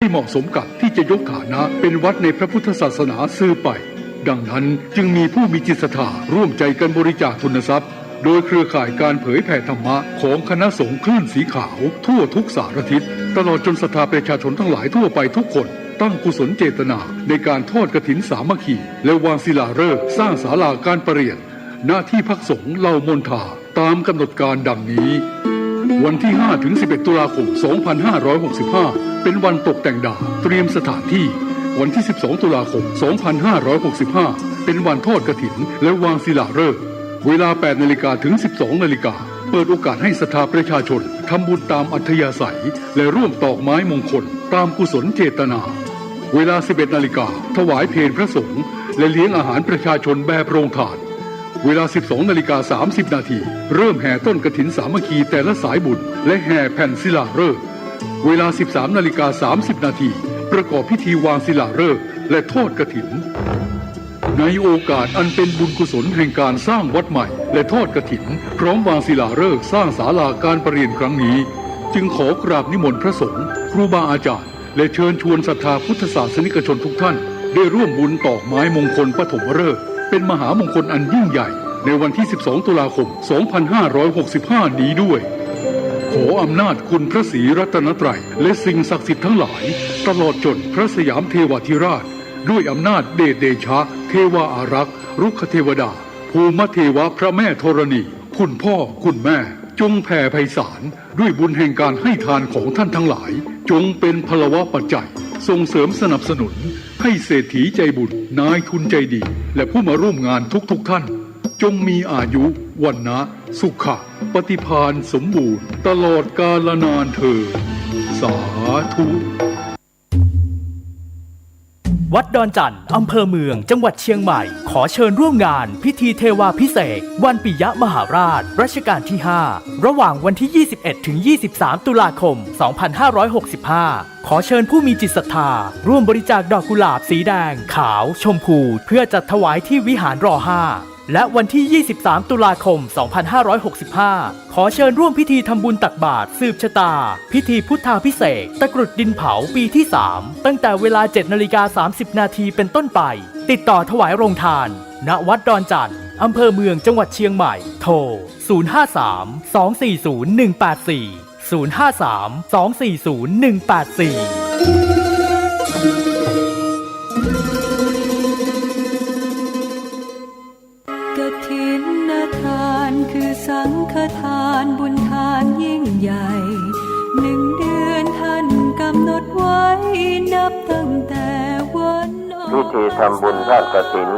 ที่เหมาะสมกับที่จะยกฐานะเป็นวัดในพระพุทธศาสนาสืบไปดังนั้นจึงมีผู้มีจิตศรัทธาร่วมใจกันบริจาคทุนทรัพย์โดยเครือข่ายการเผยแผ่ธรรมะของคณะสงฆ์คลื่นสีขาวทั่วทุกสารทิศตลอดจนศรัทธาประชาชนทั้งหลายทั่วไปทุกคนตั้งกุศลเจตนาในการทอดกฐินสามัคคีและวางศิลาฤกษ์สร้างศาลาการประเรียนณที่พักสงฆ์เหล่ามนทาตามกำหนดการดังนี้วันที่5ถึง11ตุลาคม2565เป็นวันตกแต่งดาวเตรียมสถานที่วันที่12ตุลาคม2565เป็นวันทอดกฐินและวางศิลาฤกษ์เวลา 8 นาฬิกาถึง 12 นาฬิกาเปิดโอกาสให้ศรัทธาประชาชนทำบุญตามอัธยาศัยและร่วมตอกไม้มงคลตามกุศลเจตนาเวลา 11 นาฬิกาถวายเพลพระสงฆ์และเลี้ยงอาหารประชาชนแบบโรงทานเวลา 12 นาฬิกา 30 นาทีเริ่มแห่ต้นกฐินสามัคคีแต่ละสายบุญและแห่แผ่นศิลาฤกษ์เวลา 13 นาฬิกา 30 นาทีประกอบพิธีวางศิลาฤกษ์และทอดกฐินในโอกาสอันเป็นบุญกุศลแห่งการสร้างวัดใหม่และทอดกฐินพร้อมวางศิลาฤกษ์สร้างศาลาการประเรียนครั้งนี้จึงขอกราบนิมนต์พระสงฆ์ครูบาอาจารย์และเชิญชวนศรัทธาพุทธศาสนิกชนทุกท่านได้ร่วมบุญตอกไม้มงคลปฐมฤกษ์เป็นมหามงคลอันยิ่งใหญ่ในวันที่ 12 ตุลาคม 2565 นี้ด้วยขออำนาจคุณพระศรีรัตนตรัยและสิ่งศักดิ์สิทธิ์ทั้งหลายตลอดจนพระสยามเทวาธิราชด้วยอำนาจเดชเดชะเทวาอารักษ์รุกขเทวดาภูมิเทวะพระแม่ธรณีคุณพ่อคุณแม่จงแผ่ไพศาลด้วยบุญแห่งการให้ทานของท่านทั้งหลายจงเป็นพลวะปัจจัยส่งเสริมสนับสนุนให้เศรษฐีใจบุญนายทุนใจดีและผู้มาร่วมงานทุกท่านจงมีอายุวันนะสุขะปฏิภาณสมบูรณ์ตลอดกาลนานเถิดสาธุวัดดอนจันทร์อำเภอเมืองจังหวัดเชียงใหม่ขอเชิญร่วมงานพิธีเทวาภิเษกวันปิยมหาราชรัชกาลที่ 5ระหว่างวันที่ 21 ถึง 23 ตุลาคม 2565 ขอเชิญผู้มีจิตศรัทธาร่วมบริจาคดอกกุหลาบสีแดงขาวชมพูเพื่อจัดถวายที่วิหารร.5และวันที่ 23 ตุลาคม 2565 ขอเชิญร่วมพิธีทำบุญตักบาตรสืบชะตาพิธีพุทธาภิเษกตะกรุดดินเผาปีที่ 3 ตั้งแต่เวลา 7:30 นาทีเป็นต้นไปติดต่อถวายโรงทานณวัดดอนจันทร์อำเภอเมืองจังหวัดเชียงใหม่โทร 053-240-184 053-240-184กฐินทานคือสังฆทานบุญทานยิ่งใหญ่1 เดือนท่านกำหนดไว้นับตั้งแต่วันพิธีทำบุญทอดกฐิน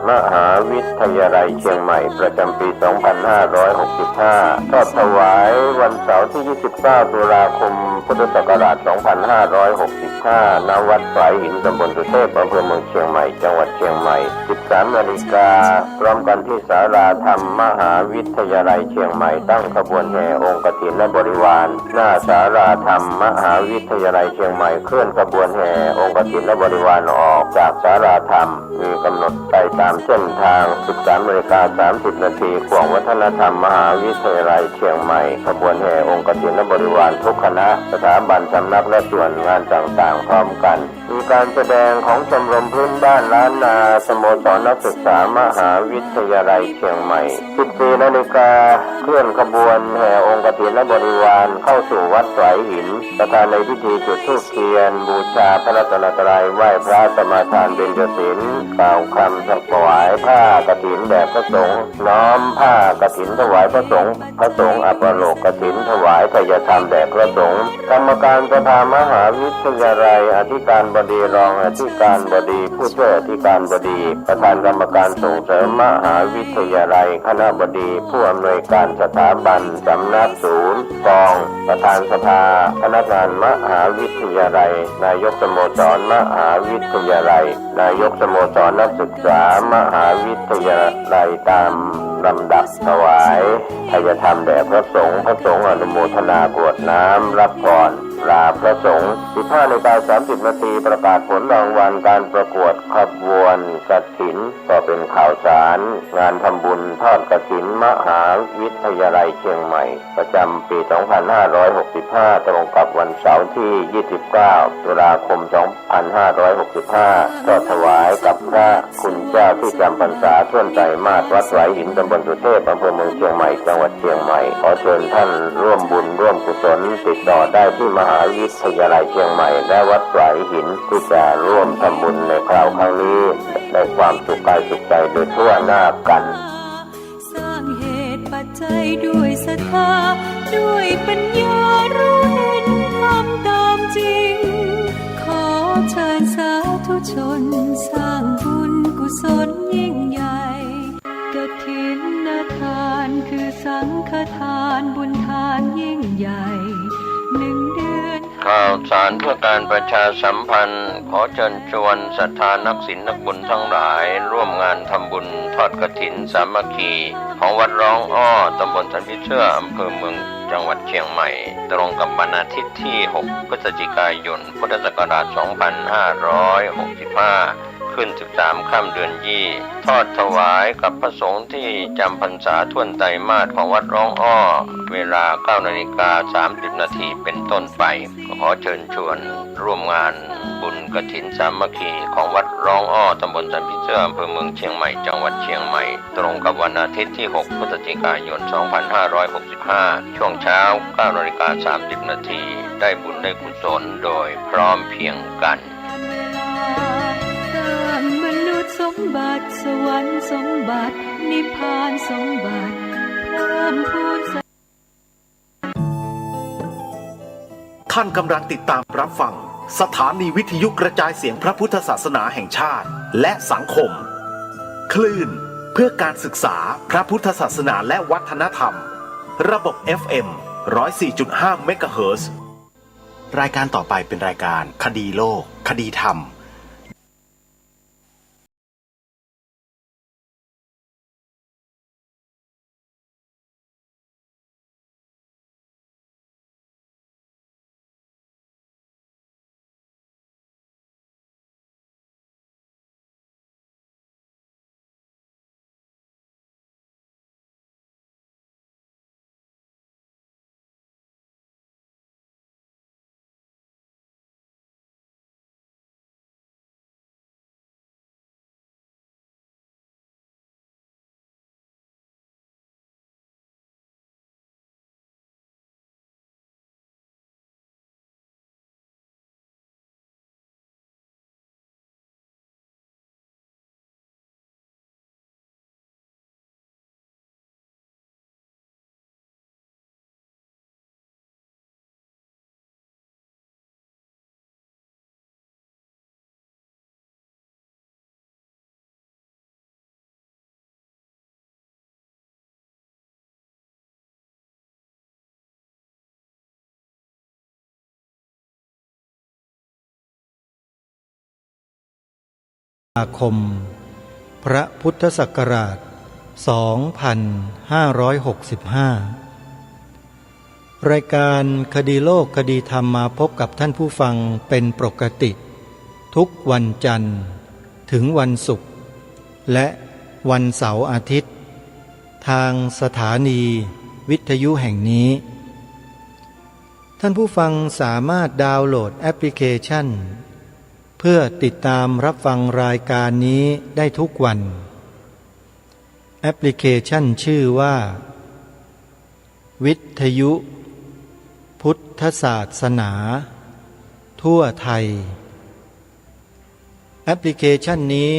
มหาวิทยาลัยเชียงใหม่ประจำปี 2565 ทอดถวายวันเสาร์ที่ 29 ตุลาคม พุทธศักราช 2565 ณ วัดฝายหิน ตำบลสุเทพ อำเภอเมืองเชียงใหม่ จังหวัดเชียงใหม่ 13 นาฬิกาพร้อมกันที่ศาลาธรรมมหาวิทยาลัยเชียงใหม่ตั้งขบวนแห่องค์กฐินและบริวารหน้าศาลาธรรมมหาวิทยาลัยเชียงใหม่เคลื่อนขบวนแห่องค์กฐินและบริวารออกจากศาลาธรรมมีกำหนดไปตามเส้นทาง 13:30 นาทีขวงวัฒนธรรมมหาวิทยาลัยเชียงใหม่ขบวนแห่องค์กฐินและบริวารทุกคณะสถาบันสำนักและส่วนงานต่างๆพร้อมกันมีการแสดงของชมรมพื้นบ้านล้านนาสโมสรนักศึกษามหาวิทยาลัยเชียงใหม่ 14 นาฬิกาเคลื่อนขบวนแห่องค์กฐินและบริวารเข้าสู่วัดฝายหินประธานในพิธีจุดธูปเทียนบูชาพระรัตนตรัยไหว้พระสมาทานเบญจศีลกล่าวคำถวายผ้ากฐินแด่พระสงฆ์น้อมผ้ากฐินถวายพระสงฆ์อัปโลกกฐินถวายทายธรรมแด่พระสงฆ์กรรมการสภามหาวิทยาลัยอธิการบดีรองอธิการบดีผู้ช่วยอธิการบดีประธานกรรมการส่งเสริมมหาวิทยาลัยคณบดีผู้อำนวยการสถาบันสำนักศูนย์กองประธานสภาพนักงานมหาวิทยาลัยนายกสโมสรมหาวิทยาลัยนายกสโมสรนักศึกษามหาวิทยาลัยตามลำดับถวายทายธรรมแด่พระสงฆ์อนุโมทนากรวดน้ำรับก่อนลาพระสงฆ์ 15:30 นาทีประกาศผลรางวัลการประกวดขบวน กฐินก็เป็นข่าวสารงานทำบุญทอดกฐินมหาวิทยาลัยเชียงใหม่ประจำปี 2565 ตรงกับวันเสาร์ที่ 29 ตุลาคม 2565 ทอดถวายกับพระคุณเจ้าที่จำพรรษาท่วนไตรมาสวัดไหวหินตำบลสุเทพอำเภอเมืองเชียงใหม่จังหวัดเชียงใหม่ขอเชิญท่านร่วมบุญร่วมกุศลติดต่อได้ที่มหาวิทยาลัยเชียงใหม่และวัดไหวหินที่จะร่วมทำบุญในคราวครั้งนี้ได้ความสุขกายสุขใจโดยทั่วหน้ากันสร้างเหตุปัจจัยด้วยศรัทธาด้วยปัญญารู้เห็นทำตามจริงขอเชิญสาธุชนสร้างบุญกุศลยิ่งใหญ่กฐินทานคือสังฆทานบุญทานยิ่งใหญ่1 เดือนข่าวสารเพื่อการประชาสัมพันธ์ขอเชิญชวนศรัทธานักศีลนักบุญทั้งหลายร่วมงานทำบุญทอดกฐินสามัคคีของวัดร้องอ้อตำบลสันพิเชื่ออำเภอเมืองจังหวัดเชียงใหม่ตรงกับวันอาทิตย์ที่ 6 พฤศจิกายน พุทธศักราช 2565 ขึ้น 13 ค่ำเดือนยี่ทอดถวายกับพระสงฆ์ที่จำพรรษาท่วนไตรมาสของวัดร้องอ้อเวลา 9:30 นาทีเป็นต้นไปขอเชิญชวนร่วมงานบุญกฐินสามัคคีของวัดร้องอ้อตำบลสันพิเชื่ออำเภอเมืองเชียงใหม่จังหวัดเชียงใหม่ตรงกับวันอาทิตย์ที่ 6 พฤศจิกายน 2565 ช่วงเช้า 9:30 นาทีได้บุญได้กุศลโดยพร้อมเพรียงกันมนุษย์สมบัติสวรรค์สมบัตินิพพานสมบัติเพิ่มพูนท่านกำลังติดตามรับฟังสถานีวิทยุกระจายเสียงพระพุทธศาสนาแห่งชาติและสังคมคลื่นเพื่อการศึกษาพระพุทธศาสนาและวัฒนธรรมระบบ FM 104.5 เมกะเฮิรตซ์รายการต่อไปเป็นรายการคดีโลกคดีธรรมคมพระพุทธศักราช 2565 รายการคดีโลกคดีธรรมมาพบกับท่านผู้ฟังเป็นปกติทุกวันจันทร์ถึงวันศุกร์และวันเสาร์อาทิตย์ทางสถานีวิทยุแห่งนี้ท่านผู้ฟังสามารถดาวน์โหลดแอปพลิเคชันเพื่อติดตามรับฟังรายการนี้ได้ทุกวันแอปพลิเคชันชื่อว่าวิทยุพุทธศาสนาทั่วไทยแอปพลิเคชันนี้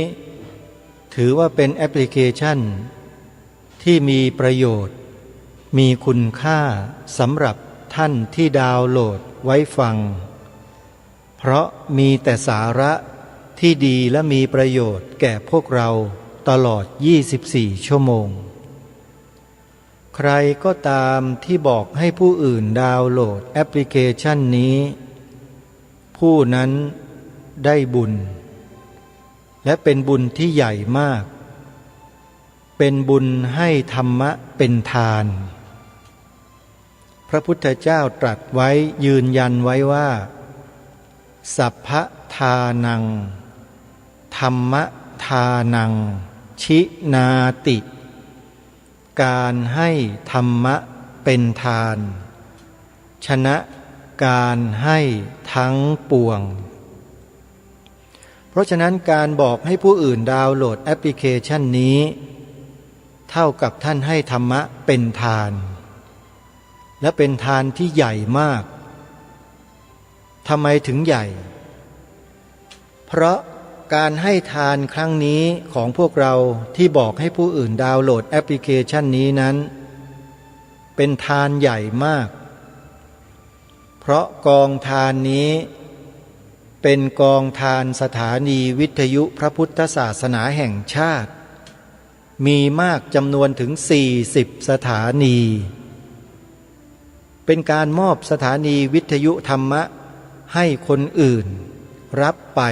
ถือว่าเป็นแอปพลิเคชันที่มีประโยชน์มีคุณค่าสำหรับท่านที่ดาวน์โหลดไว้ฟังเพราะมีแต่สาระที่ดีและมีประโยชน์แก่พวกเราตลอด24ชั่วโมงใครก็ตามที่บอกให้ผู้อื่นดาวน์โหลดแอปพลิเคชันนี้ผู้นั้นได้บุญและเป็นบุญที่ใหญ่มากเป็นบุญให้ธรรมะเป็นทานพระพุทธเจ้าตรัสไว้ยืนยันไว้ว่าสัพพทานังธรรมท ทานังชินาติ การให้ธรรมะเป็นทานชนะการให้ทั้งปวงเพราะฉะนั้นการบอกให้ผู้อื่นดาวน์โหลดแอปพลิเคชันนี้เท่ากับท่านให้ธรรมะเป็นทานและเป็นทานที่ใหญ่มากทำไมถึงใหญ่เพราะการให้ทานครั้งนี้ของพวกเราที่บอกให้ผู้อื่นดาวน์โหลดแอปพลิเคชันนี้นั้นเป็นทานใหญ่มากเพราะกองทานนี้เป็นกองทานสถานีวิทยุพระพุทธศาสนาแห่งชาติมีมากจำนวนถึง40 สถานีเป็นการมอบสถานีวิทยุธรรมะให้คนอื่นรับไป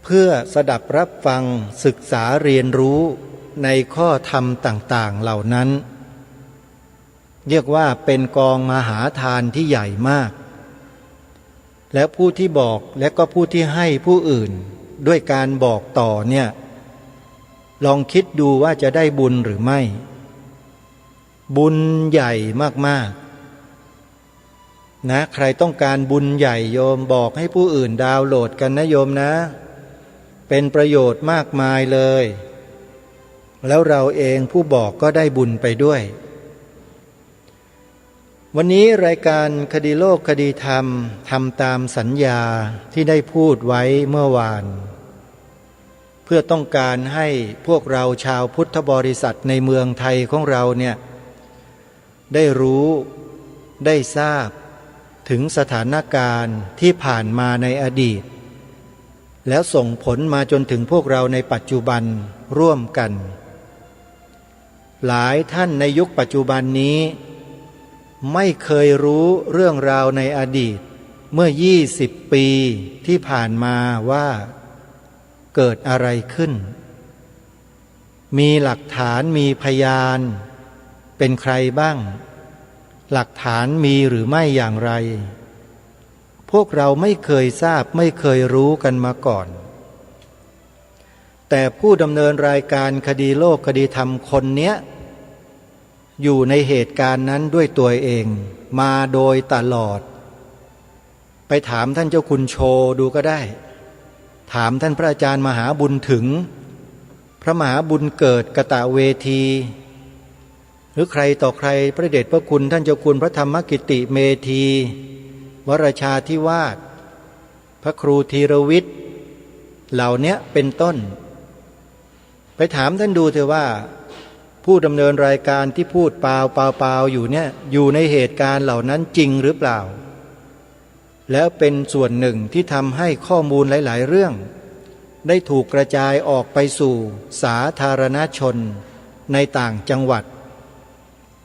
เพื่อสดับรับฟังศึกษาเรียนรู้ในข้อธรรมต่างๆเหล่านั้นเรียกว่าเป็นกองมหาทานที่ใหญ่มากและผู้ที่บอกและก็ผู้ที่ให้ผู้อื่นด้วยการบอกต่อเนี่ยลองคิดดูว่าจะได้บุญหรือไม่บุญใหญ่มากๆนะใครต้องการบุญใหญ่โยมบอกให้ผู้อื่นดาวน์โหลดกันนะโยมนะเป็นประโยชน์มากมายเลยแล้วเราเองผู้บอกก็ได้บุญไปด้วยวันนี้รายการคดีโลกคดีธรรมทำตามสัญญาที่ได้พูดไว้เมื่อวานเพื่อต้องการให้พวกเราชาวพุทธบริษัทในเมืองไทยของเราเนี่ยได้รู้ได้ทราบถึงสถานการณ์ที่ผ่านมาในอดีตแล้วส่งผลมาจนถึงพวกเราในปัจจุบันร่วมกันหลายท่านในยุคปัจจุบันนี้ไม่เคยรู้เรื่องราวในอดีตเมื่อ20 ปีที่ผ่านมาว่าเกิดอะไรขึ้นมีหลักฐานมีพยานเป็นใครบ้างหลักฐานมีหรือไม่อย่างไรพวกเราไม่เคยทราบไม่เคยรู้กันมาก่อนแต่ผู้ดำเนินรายการคดีโลกคดีธรรมคนเนี้ยอยู่ในเหตุการณ์นั้นด้วยตัวเองมาโดยตลอดไปถามท่านเจ้าคุณโชดูก็ได้ถามท่านพระอาจารย์มหาบุญถึงพระมหาบุญเกิดกตเวทีหรือใครต่อใครพระเดชพระคุณท่านเจ้าคุณพระธรรมกิติเมธีวรชาธิวาสพระครูธีรวิทย์เหล่านี้เป็นต้นไปถามท่านดูเถอะว่าผู้ดำเนินรายการที่พูดเปล่าอยู่เนี่ยอยู่ในเหตุการณ์เหล่านั้นจริงหรือเปล่าแล้วเป็นส่วนหนึ่งที่ทำให้ข้อมูลหลายๆเรื่องได้ถูกกระจายออกไปสู่สาธารณชนในต่างจังหวัด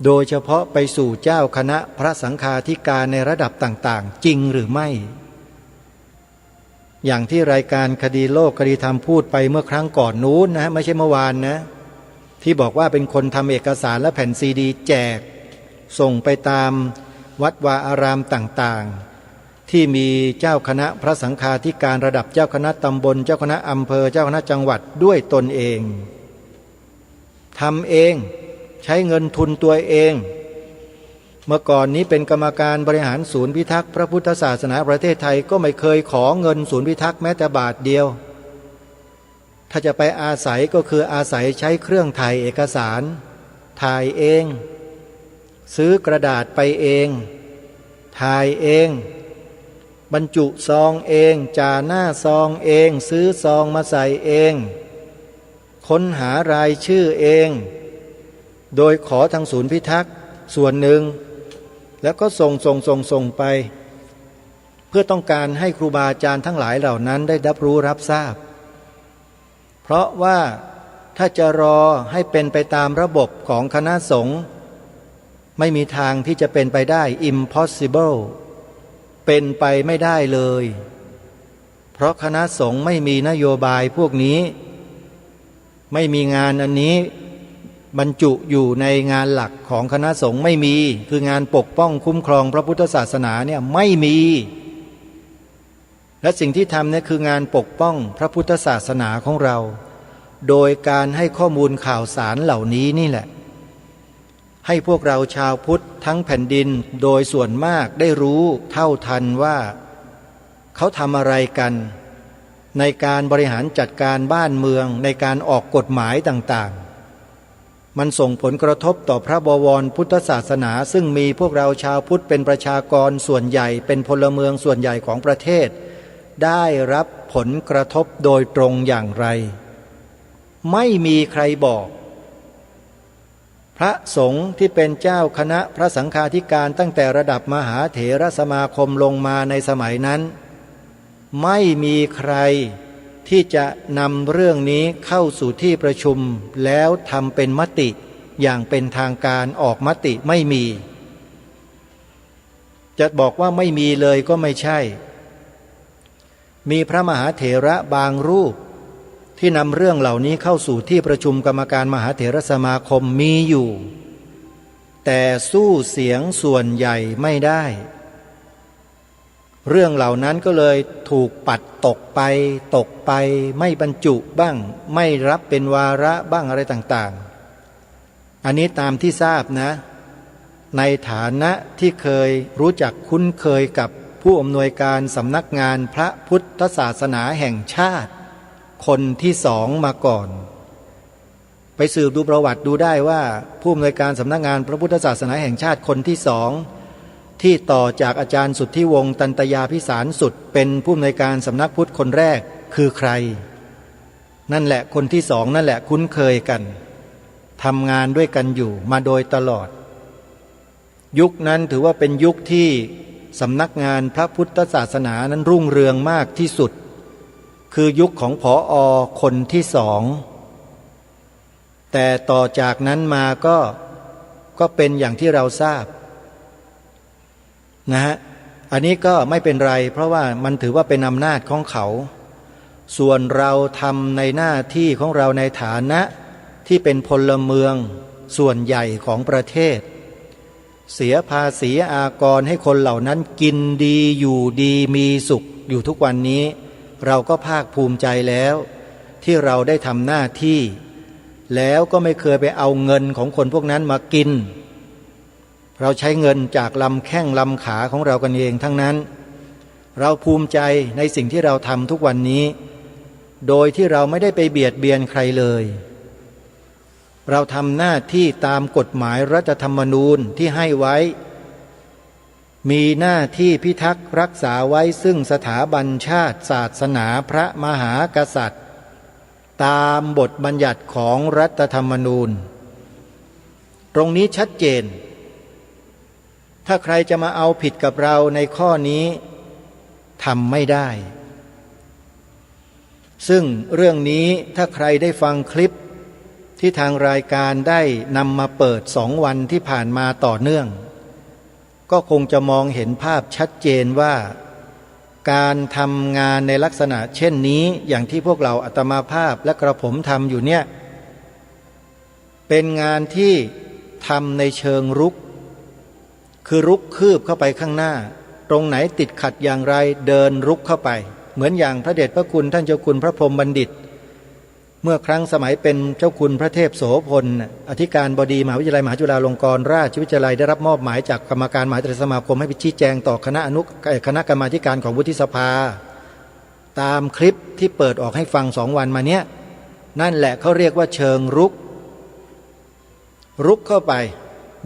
โดยเฉพาะไปสู่เจ้าคณะพระสังฆาธิการในระดับต่างๆจริงหรือไม่อย่างที่รายการคดีโลกคดีธรรมพูดไปเมื่อครั้งก่อนนู้นนะไม่ใช่เมื่อวานนะที่บอกว่าเป็นคนทำเอกสารและแผ่นซีดีแจกส่งไปตามวัดวาอารามต่างๆที่มีเจ้าคณะพระสังฆาธิการระดับเจ้าคณะตำบลเจ้าคณะอำเภอเจ้าคณะจังหวัดด้วยตนเองทำเองใช้เงินทุนตัวเองเมื่อก่อนนี้เป็นกรรมการบริหารศูนย์พิทักษ์พระพุทธศาสนาประเทศไทยก็ไม่เคยขอเงินศูนย์พิทักษ์แม้แต่บาทเดียวถ้าจะไปอาศัยก็คืออาศัยใช้เครื่องถ่ายเอกสารถ่ายเองซื้อกระดาษไปเองถ่ายเองบรรจุซองเองจ่าหน้าซองเองซื้อซองมาใส่เองค้นหารายชื่อเองโดยขอทางศูนย์พิทักษ์ส่วนหนึ่งแล้วก็ส่งไปเพื่อต้องการให้ครูบาอาจารย์ทั้งหลายเหล่านั้นได้รับรู้รับทราบเพราะว่าถ้าจะรอให้เป็นไปตามระบบของคณะสงฆ์ไม่มีทางที่จะเป็นไปได้ impossible เป็นไปไม่ได้เลยเพราะคณะสงฆ์ไม่มีนโยบายพวกนี้ไม่มีงานอันนี้บรรจุอยู่ในงานหลักของคณะสงฆ์ไม่มีคืองานปกป้องคุ้มครองพระพุทธศาสนาเนี่ยไม่มีและสิ่งที่ทำเนี่ยคืองานปกป้องพระพุทธศาสนาของเรา โดยการให้ข้อมูลข่าวสารเหล่านี้นี่แหละให้พวกเราชาวพุทธทั้งแผ่นดินโดยส่วนมากได้รู้เท่าทันว่าเขาทำอะไรกันในการบริหารจัดการบ้านเมืองในการออกกฎหมายต่างๆมันส่งผลกระทบต่อพระบวรพุทธศาสนาซึ่งมีพวกเราชาวพุทธเป็นประชากรส่วนใหญ่เป็นพลเมืองส่วนใหญ่ของประเทศได้รับผลกระทบโดยตรงอย่างไรไม่มีใครบอกพระสงฆ์ที่เป็นเจ้าคณะพระสังฆาธิการตั้งแต่ระดับมหาเถรสมาคมลงมาในสมัยนั้นไม่มีใครที่จะนำเรื่องนี้เข้าสู่ที่ประชุมแล้วทำเป็นมติอย่างเป็นทางการออกมติไม่มีจะบอกว่าไม่มีเลยก็ไม่ใช่มีพระมหาเถระบางรูปที่นำเรื่องเหล่านี้เข้าสู่ที่ประชุมกรรมการมหาเถรสมาคมมีอยู่แต่สู้เสียงส่วนใหญ่ไม่ได้เรื่องเหล่านั้นก็เลยถูกปัดตกไปไม่บรรจุบ้างไม่รับเป็นวาระบ้างอะไรต่างๆอันนี้ตามที่ทราบนะในฐานะที่เคยรู้จักคุ้นเคยกับผู้อำนวยการสำนักงานพระพุทธศาสนาแห่งชาติคนที่สองมาก่อนไปสืบดูประวัติดูได้ว่าผู้อำนวยการสำนักงานพระพุทธศาสนาแห่งชาติคนที่สองที่ต่อจากอาจารย์สุทธิวงศ์ตันตยาภิสารสุดเป็นผู้อำนวยการสำนักพุทธคนแรกคือใครนั่นแหละคนที่สองนั่นแหละคุ้นเคยกันทำงานด้วยกันอยู่มาโดยตลอดยุคนั้นถือว่าเป็นยุคที่สำนักงานพระพุทธศาสนานั้นรุ่งเรืองมากที่สุดคือยุคของผอ.คนที่สองแต่ต่อจากนั้นมาก็เป็นอย่างที่เราทราบนะฮะอันนี้ก็ไม่เป็นไรเพราะว่ามันถือว่าเป็นอำนาจของเขาส่วนเราทำในหน้าที่ของเราในฐานะที่เป็นพลเมืองส่วนใหญ่ของประเทศเสียภาษีอากรให้คนเหล่านั้นกินดีอยู่ดีมีสุขอยู่ทุกวันนี้เราก็ภาคภูมิใจแล้วที่เราได้ทำหน้าที่แล้วก็ไม่เคยไปเอาเงินของคนพวกนั้นมากินเราใช้เงินจากลำแข้งลำขาของเรากันเองทั้งนั้นเราภูมิใจในสิ่งที่เราทำทุกวันนี้โดยที่เราไม่ได้ไปเบียดเบียนใครเลยเราทำหน้าที่ตามกฎหมายรัฐธรรมนูญที่ให้ไว้มีหน้าที่พิทักษ์รักษาไว้ซึ่งสถาบันชาติศาสนาพระมหากษัตริย์ตามบทบัญญัติของรัฐธรรมนูญตรงนี้ชัดเจนถ้าใครจะมาเอาผิดกับเราในข้อนี้ทำไม่ได้ซึ่งเรื่องนี้ถ้าใครได้ฟังคลิปที่ทางรายการได้นำมาเปิด2 วันที่ผ่านมาต่อเนื่องก็คงจะมองเห็นภาพชัดเจนว่าการทำงานในลักษณะเช่นนี้อย่างที่พวกเราอาตมาภาพและกระผมทำอยู่เนี่ยเป็นงานที่ทำในเชิงรุกคือรุกคืบเข้าไปข้างหน้าตรงไหนติดขัดอย่างไรเดินรุกเข้าไปเหมือนอย่างพระเดชพระคุณท่านเจ้าคุณพระพรหมบัณฑิตเมื่อครั้งสมัยเป็นเจ้าคุณพระเทพโสพลอธิการบดีมหาวิทยาลัยมหาจุฬาลงกรณราชวิทยาลัยได้รับมอบหมายจากกรรมการมหาเถรสมาคมให้ไปชี้แจงต่อคณะกรรมาธิการของวุฒิสภาตามคลิปที่เปิดออกให้ฟัง2 วันมาเนี้ยนั่นแหละเขาเรียกว่าเชิงรุกเข้าไป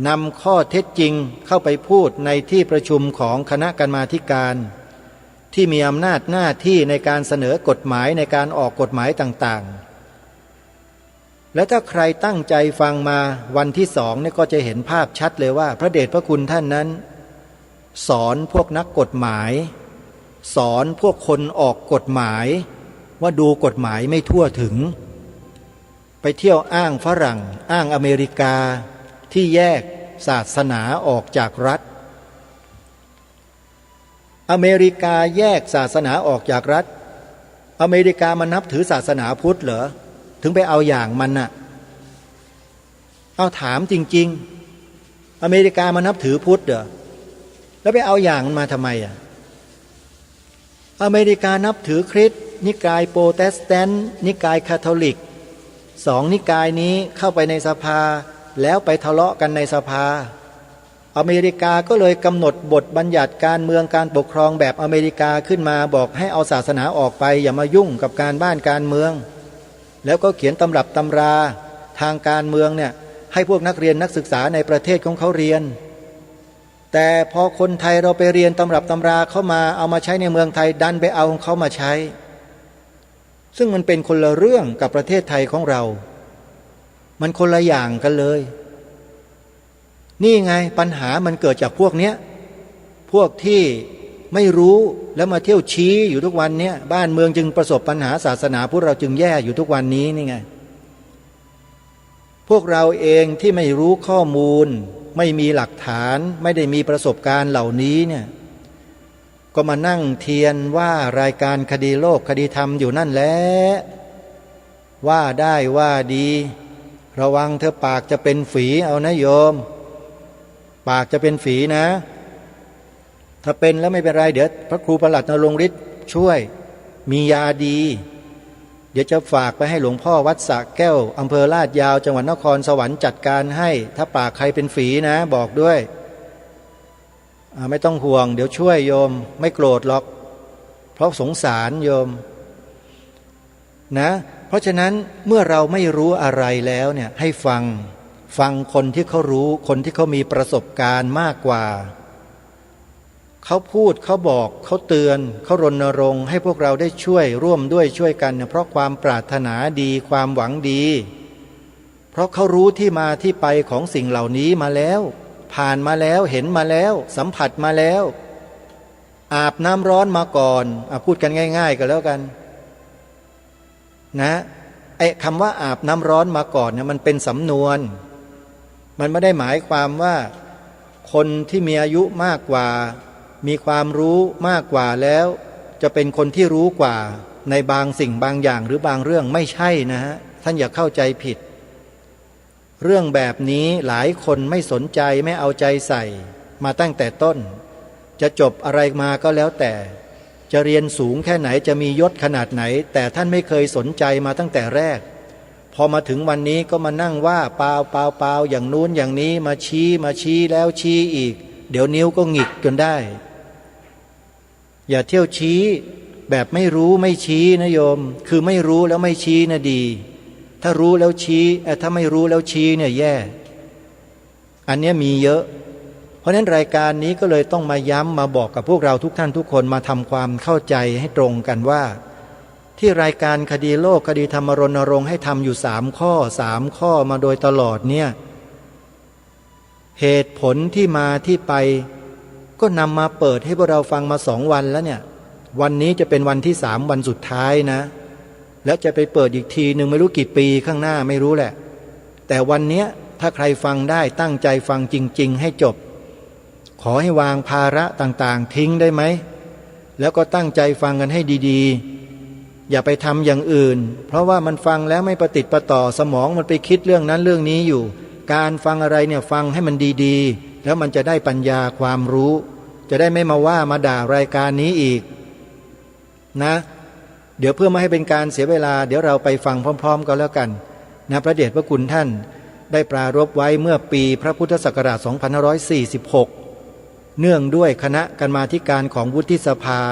นำข้อเท็จจริงเข้าไปพูดในที่ประชุมของคณะกรรมาธิการที่มีอำนาจหน้าที่ในการเสนอกฎหมายในการออกกฎหมายต่างๆและถ้าใครตั้งใจฟังมาวันที่2เนี่ยก็จะเห็นภาพชัดเลยว่าพระเดชพระคุณท่านนั้นสอนพวกนักกฎหมายสอนพวกคนออกกฎหมายว่าดูกฎหมายไม่ทั่วถึงไปเที่ยวอ้างฝรั่งอ้างอเมริกาที่แยกศาสนาออกจากรัฐอเมริกาแยกศาสนาออกจากรัฐอเมริกามันนับถือศาสนาพุทธเหรอถึงไปเอาอย่างมันน่ะเอาถามจริงๆอเมริกามันนับถือพุทธเหรอแล้วไปเอาอย่างมันมาทำไมอ่ะอเมริกานับถือคริสต์นิกายโปรเตสแตนต์นิกายคาทอลิก สองนิกายนี้เข้าไปในสภาแล้วไปทะเลาะกันในสภาอเมริกาก็เลยกำหนดบทบัญญัติการเมืองการปกครองแบบอเมริกาขึ้นมาบอกให้เอาศาสนาออกไปอย่ามายุ่งกับการบ้านการเมืองแล้วก็เขียนตำรับตำราทางการเมืองเนี่ยให้พวกนักเรียนนักศึกษาในประเทศของเขาเรียนแต่พอคนไทยเราไปเรียนตำรับตำราเข้ามาเอามาใช้ในเมืองไทยดันไปเอาของเขามาใช้ซึ่งมันเป็นคนละเรื่องกับประเทศไทยของเรามันคนละอย่างกันเลยนี่ไงปัญหามันเกิดจากพวกเนี้ยพวกที่ไม่รู้แล้วมาเที่ยวชี้อยู่ทุกวันเนี้ยบ้านเมืองจึงประสบปัญหาศาสนาพวกเราจึงแย่อยู่ทุกวันนี้นี่ไงพวกเราเองที่ไม่รู้ข้อมูลไม่มีหลักฐานไม่ได้มีประสบการณ์เหล่านี้เนี่ยก็มานั่งเทียนว่ารายการคดีโลกคดีธรรมอยู่นั่นแหละว่าได้ว่าดีระวังเธอปากจะเป็นฝีเอานะโยมปากจะเป็นฝีนะถ้าเป็นแล้วไม่เป็นไรเดี๋ยวพระครูประหลัดนรงค์ฤทธิ์ช่วยมียาดีเดี๋ยวจะฝากไปให้หลวงพ่อวัดสระแก้วอำเภอลาดยาวจังหวัดนครสวรรค์จัดการให้ถ้าปากใครเป็นฝีนะบอกด้วยไม่ต้องห่วงเดี๋ยวช่วยโยมไม่โกรธหรอกเพราะสงสารโยมนะเพราะฉะนั้นเมื่อเราไม่รู้อะไรแล้วเนี่ยให้ฟังคนที่เขารู้คนที่เขามีประสบการณ์มากกว่าเขาพูดเขาบอกเขาเตือนเขารณรงค์ให้พวกเราได้ช่วยร่วมด้วยช่วยกันเพราะความปรารถนาดีความหวังดีเพราะเขารู้ที่มาที่ไปของสิ่งเหล่านี้มาแล้วผ่านมาแล้วเห็นมาแล้วสัมผัสมาแล้วอาบน้ำร้อนมาก่อนพูดกันง่ายๆกันแล้วกันนะไอ้คำว่าอาบน้ำร้อนมาก่อนเนี่ยมันเป็นสำนวนมันไม่ได้หมายความว่าคนที่มีอายุมากกว่ามีความรู้มากกว่าแล้วจะเป็นคนที่รู้กว่าในบางสิ่งบางอย่างหรือบางเรื่องไม่ใช่นะฮะท่านอย่าเข้าใจผิดเรื่องแบบนี้หลายคนไม่สนใจไม่เอาใจใส่มาตั้งแต่ต้นจะจบอะไรมาก็แล้วแต่จะเรียนสูงแค่ไหนจะมียศขนาดไหนแต่ท่านไม่เคยสนใจมาตั้งแต่แรกพอมาถึงวันนี้ก็มานั่งว่าเปล่าอย่างนู้นอย่างนี้มาชี้แล้วชี้อีกเดี๋ยวนิ้วก็หงิกจนได้อย่าเที่ยวชี้แบบไม่รู้ไม่ชี้นะโยมคือไม่รู้แล้วไม่ชี้นะดีถ้ารู้แล้วชี้ถ้าไม่รู้แล้วชี้เนี่ยแย่อันนี้มีเยอะเพราะฉะนั้นรายการนี้ก็เลยต้องมาย้ำมาบอกกับพวกเราทุกท่านทุกคนมาทำความเข้าใจให้ตรงกันว่าที่รายการคดีโลกคดีธรรมรณรงค์ให้ทำอยู่3 ข้อมาโดยตลอดเนี่ยเหตุผลที่มาที่ไปก็นำมาเปิดให้พวกเราฟังมา2 วันแล้วเนี่ยวันนี้จะเป็นวันที่3วันสุดท้ายนะแล้วจะไปเปิดอีกทีหนึ่งไม่รู้กี่ปีข้างหน้าไม่รู้แหละแต่วันนี้ถ้าใครฟังได้ตั้งใจฟังจริงๆให้จบขอให้วางภาระต่างๆทิ้งได้ไหมแล้วก็ตั้งใจฟังกันให้ดีๆอย่าไปทำอย่างอื่นเพราะว่ามันฟังแล้วไม่ประติดประต่อสมองมันไปคิดเรื่องนั้นเรื่องนี้อยู่การฟังอะไรเนี่ยฟังให้มันดีๆแล้วมันจะได้ปัญญาความรู้จะได้ไม่มาว่ามาด่ารายการนี้อีกนะเดี๋ยวเพื่อไม่ให้เป็นการเสียเวลาเดี๋ยวเราไปฟังพร้อมๆกันแล้วกันนะพระเดชพระคุณท่านได้ปรารภไว้เมื่อปีพระพุทธศักราช 2546 เนื่องด้วยคณะกรรมาธิการของวุฒิสภา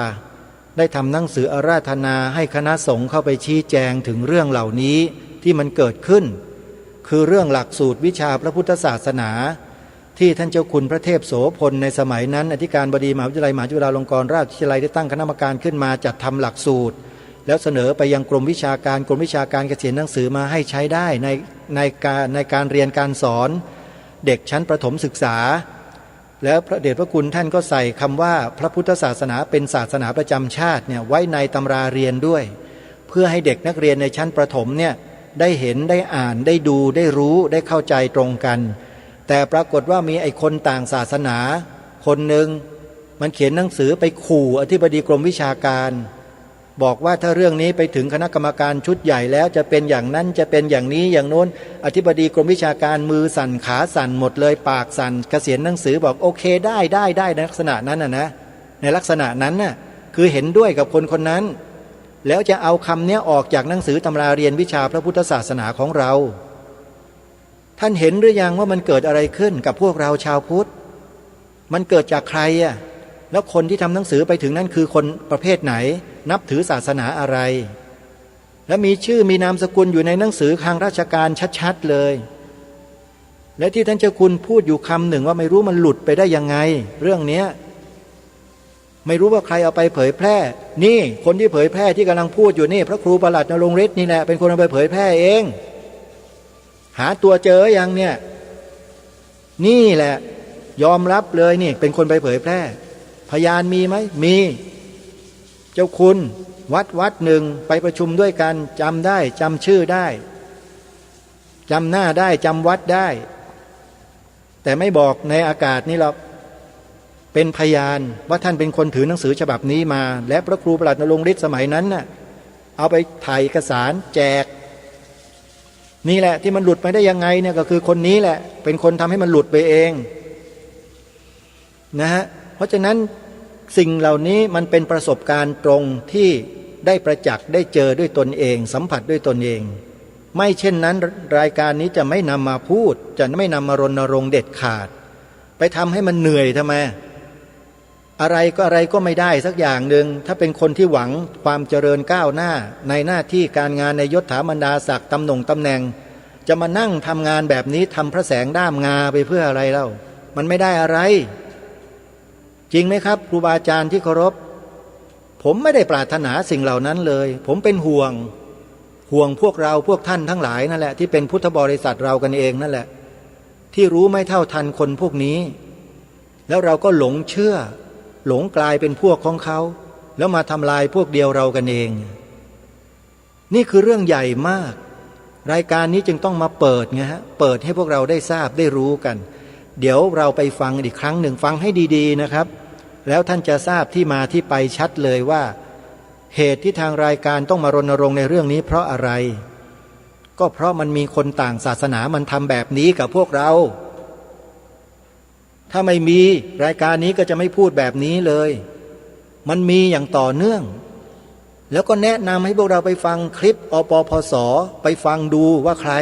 ได้ทำหนังสืออาราธนาให้คณะสงฆ์เข้าไปชี้แจงถึงเรื่องเหล่านี้ที่มันเกิดขึ้นคือเรื่องหลักสูตรวิชาพระพุทธศาสนาที่ท่านเจ้าคุณพระเทพโสพลในสมัยนั้นอธิการบดีมหาวิทยาลัยมหาจุฬาลงกรณราชวิทยาลัยได้ตั้งคณะกรรมการขึ้นมาจัดทำหลักสูตรแล้วเสนอไปยังกรมวิชาการเกษียณหนังสือมาให้ใช้ได้ในการเรียนการสอนเด็กชั้นประถมศึกษาแล้วพระเดชพระคุณท่านก็ใส่คำว่าพระพุทธศาสนาเป็นศาสนาประจำชาติเนี่ยไว้ในตำราเรียนด้วยเพื่อให้เด็กนักเรียนในชั้นประถมเนี่ยได้เห็นได้อ่านได้ดูได้รู้ได้เข้าใจตรงกันแต่ปรากฏว่ามีไอ้คนต่างศาสนาคนหนึ่งมันเขียนหนังสือไปขู่อธิบดีกรมวิชาการบอกว่าถ้าเรื่องนี้ไปถึงคณะกรรมการชุดใหญ่แล้วจะเป็นอย่างนั้นจะเป็นอย่างนี้อย่างโน้นอธิบดีกรมวิชาการมือสั่นขาสั่นหมดเลยปากสั่นเกษียณหนังสือบอกโอเคได้ในลักษณะนั้นนะในลักษณะนั้นน่ะคือเห็นด้วยกับคนคนนั้น แล้วจะเอาคำเนี้ยออกจากหนังสือตำราเรียนวิชาพระพุทธศาสนาของเราท่านเห็นหรือยังว่ามันเกิดอะไรขึ้นกับพวกเราชาวพุทธมันเกิดจากใครอ่ะแล้วคนที่ทำหนังสือไปถึงนั่นคือคนประเภทไหนนับถือศาสนาอะไรและมีชื่อมีนามสกุลอยู่ในหนังสือทางราชการชัดๆเลยและที่ท่านเจ้าคุณพูดอยู่คำหนึ่งว่าไม่รู้มันหลุดไปได้ยังไงเรื่องเนี้ยไม่รู้ว่าใครเอาไปเผยแพร่นี่คนที่เผยแพร่ที่กำลังพูดอยู่นี่พระครูประหลัดนรงค์ฤทธิ์นี่แหละเป็นคนเอาไปเผยแพร่เองหาตัวเจอยังเนี่ยนี่แหละยอมรับเลยนี่เป็นคนไปเผยแพร่พยานมีไหมมีเจ้าคุณวัดหนึ่งไปประชุมด้วยกันจำได้จำชื่อได้จำหน้าได้จำวัดได้แต่ไม่บอกในอากาศนี่หรอกเป็นพยานว่าท่านเป็นคนถือหนังสือฉบับนี้มาและพระครูประหลัดนรงค์ฤทธิ์สมัยนั้นน่ะเอาไปถ่ายเอกสารแจกนี่แหละที่มันหลุดไปได้ยังไงเนี่ยก็คือคนนี้แหละเป็นคนทำให้มันหลุดไปเองนะฮะเพราะฉะนั้นสิ่งเหล่านี้มันเป็นประสบการณ์ตรงที่ได้ประจักษ์ได้เจอด้วยตนเองสัมผัสด้วยตนเองไม่เช่นนั้นรายการนี้จะไม่นำมาพูดจะไม่นำมารณรงค์เด็ดขาดไปทำให้มันเหนื่อยทำไมอะไรก็ไม่ได้สักอย่างหนึ่งถ้าเป็นคนที่หวังความเจริญก้าวหน้าในหน้าที่การงานในยศถาบรรดาศักดิ์ตำแหน่งจะมานั่งทำงานแบบนี้ทำพระแสงด้ามงาไปเพื่ออะไรเล่ามันไม่ได้อะไรจริงไหมครับครูบาอาจารย์ที่เคารพผมไม่ได้ปรารถนาสิ่งเหล่านั้นเลยผมเป็นห่วงพวกเราพวกท่านทั้งหลายนั่นแหละที่เป็นพุทธบริษัทเรากันเองนั่นแหละที่รู้ไม่เท่าทันคนพวกนี้แล้วเราก็หลงเชื่อหลงกลายเป็นพวกของเขาแล้วมาทำลายพวกเดียวเรากันเองนี่คือเรื่องใหญ่มากรายการนี้จึงต้องมาเปิดไงฮะเปิดให้พวกเราได้ทราบได้รู้กันเดี๋ยวเราไปฟังอีกครั้งหนึ่งฟังให้ดีๆนะครับแล้วท่านจะทราบที่มาที่ไปชัดเลยว่าเหตุที่ทางรายการต้องมารณรงค์ในเรื่องนี้เพราะอะไรก็เพราะมันมีคนต่างศาสนามันทำแบบนี้กับพวกเราถ้าไม่มีรายการนี้ก็จะไม่พูดแบบนี้เลยมันมีอย่างต่อเนื่องแล้วก็แนะนำให้พวกเราไปฟังคลิปอปพสไปฟังดูว่าใคร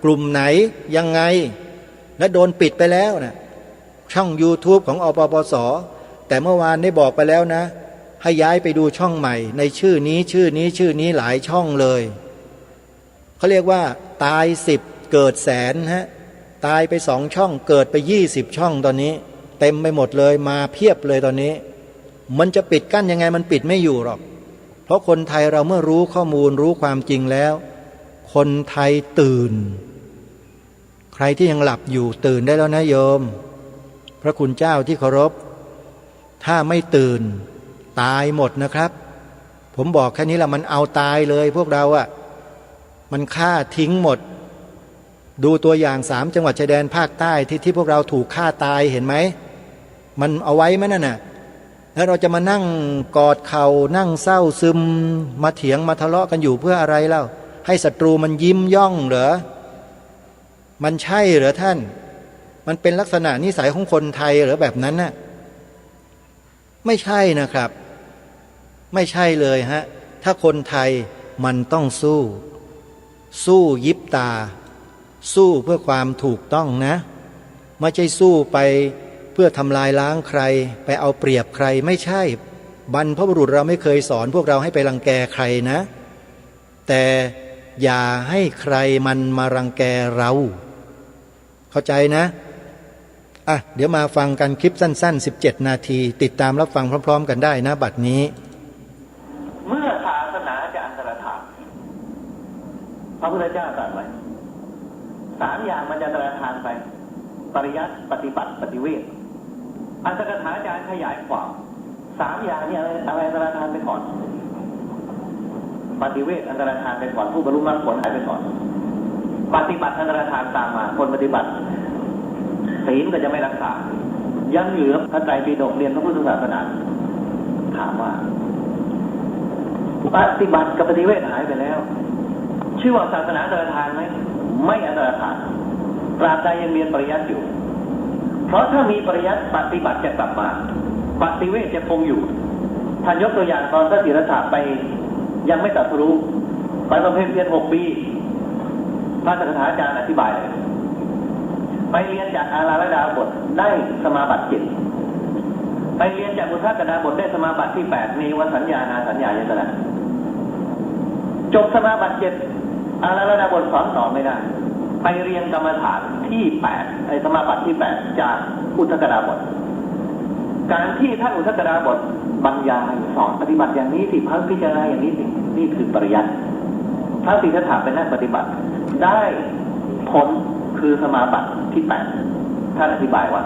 กลุ่มไหนยังไงและโดนปิดไปแล้วนะช่อง YouTube ของอปพสแต่เมื่อวานได้บอกไปแล้วนะให้ย้ายไปดูช่องใหม่ในชื่อนี้หลายช่องเลยเขาเรียกว่าตาย10เกิดแสนฮะตายไป2ช่องเกิดไป20ช่องตอนนี้เต็มไปหมดเลยมาเพียบเลยตอนนี้มันจะปิดกั้นยังไงมันปิดไม่อยู่หรอกเพราะคนไทยเราเมื่อรู้ข้อมูลรู้ความจริงแล้วคนไทยตื่นใครที่ยังหลับอยู่ตื่นได้แล้วนะโยมพระคุณเจ้าที่เคารพถ้าไม่ตื่นตายหมดนะครับผมบอกแค่นี้แหละมันเอาตายเลยพวกเราอะมันฆ่าทิ้งหมดดูตัวอย่าง3จังหวัดชายแดนภาคใต้ที่พวกเราถูกฆ่าตายเห็นไหมมันเอาไว้ไหมนั่นน่ะแล้วเราจะมานั่งกอดเข่านั่งเศร้าซึมมาเถียงมาทะเลาะกันอยู่เพื่ออะไรเล่าให้ศัตรูมันยิ้มย่องเหรอมันใช่เหรอท่านมันเป็นลักษณะนิสัยของคนไทยเหรอแบบนั้นน่ะไม่ใช่นะครับไม่ใช่เลยฮะถ้าคนไทยมันต้องสู้ยิบตาสู้เพื่อความถูกต้องนะไม่ใช่สู้ไปเพื่อทำลายล้างใครไปเอาเปรียบใครไม่ใช่บรรพบุรุษเราไม่เคยสอนพวกเราให้ไปรังแกใครนะแต่อย่าให้ใครมันมารังแกเราเข้าใจนะเดี๋ยวมาฟังกันคลิปสั้นๆ17นาทีติดตามรับฟังพร้อมๆกันได้นะบัดนี้เมื่อศาสนาจะอันตรธานพระพุทธเจ้าตรัสไว้3อย่างมันจะอันตรธานไปปริยัติปฏิบัติปฏิเวทอันตรธานอาจารย์ขยายความ3อย่างนี้อะไรอันตรธานไปก่อนปฏิเวทอันตรธานไปก่อนผู้บรรลุมรรคผลหายไปก่อนปฏิบัติอันตรธานตามมาคนปฏิบัติศีลก็จะไม่รักษายังเหลือพระไตรปิฎกเรียนพระพุทธศาสนาถามว่าปฏิบัติกับปฏิเวทหายไปแล้วชื่อว่าศาสนาอันตรธานไหมไม่อันตรธานตราบใดยังเรียนปริยัติอยู่เพราะถ้ามีปริยัติปฏิบัติจะกลับมาปฏิเวทจะคงอยู่ท่านยกตัวอย่างตอนพระศิรธาไป ยังไม่ตรัสรู้ไปบำเพ็ญเพียร6 ปีพระสังฆาจารย์อธิบายเลยไปเรียนจากอาราลดาบทได้สมาบัติ 7ไปเรียนจากอุทกดาบทได้สมาบัติที่ 8 มีวสัญญานาสัญญายตนะจบสมาบัติ 7อาราลดาบทสอนต่อไม่ได้ไปเรียนกรรมฐานที่ 8ในสมาบัติที่ 8จากอุทกดาบทการที่ท่านอุทกดาบทบรรยายสอนปฏิบัติอย่างนี้สิพักพิจารณาอย่างนี้สินี่คือปริยัติพระสิทธัตถะเป็นนักปฏิบัติได้ผลคือสมาบัติที่ 8ท่านอธิบายว่า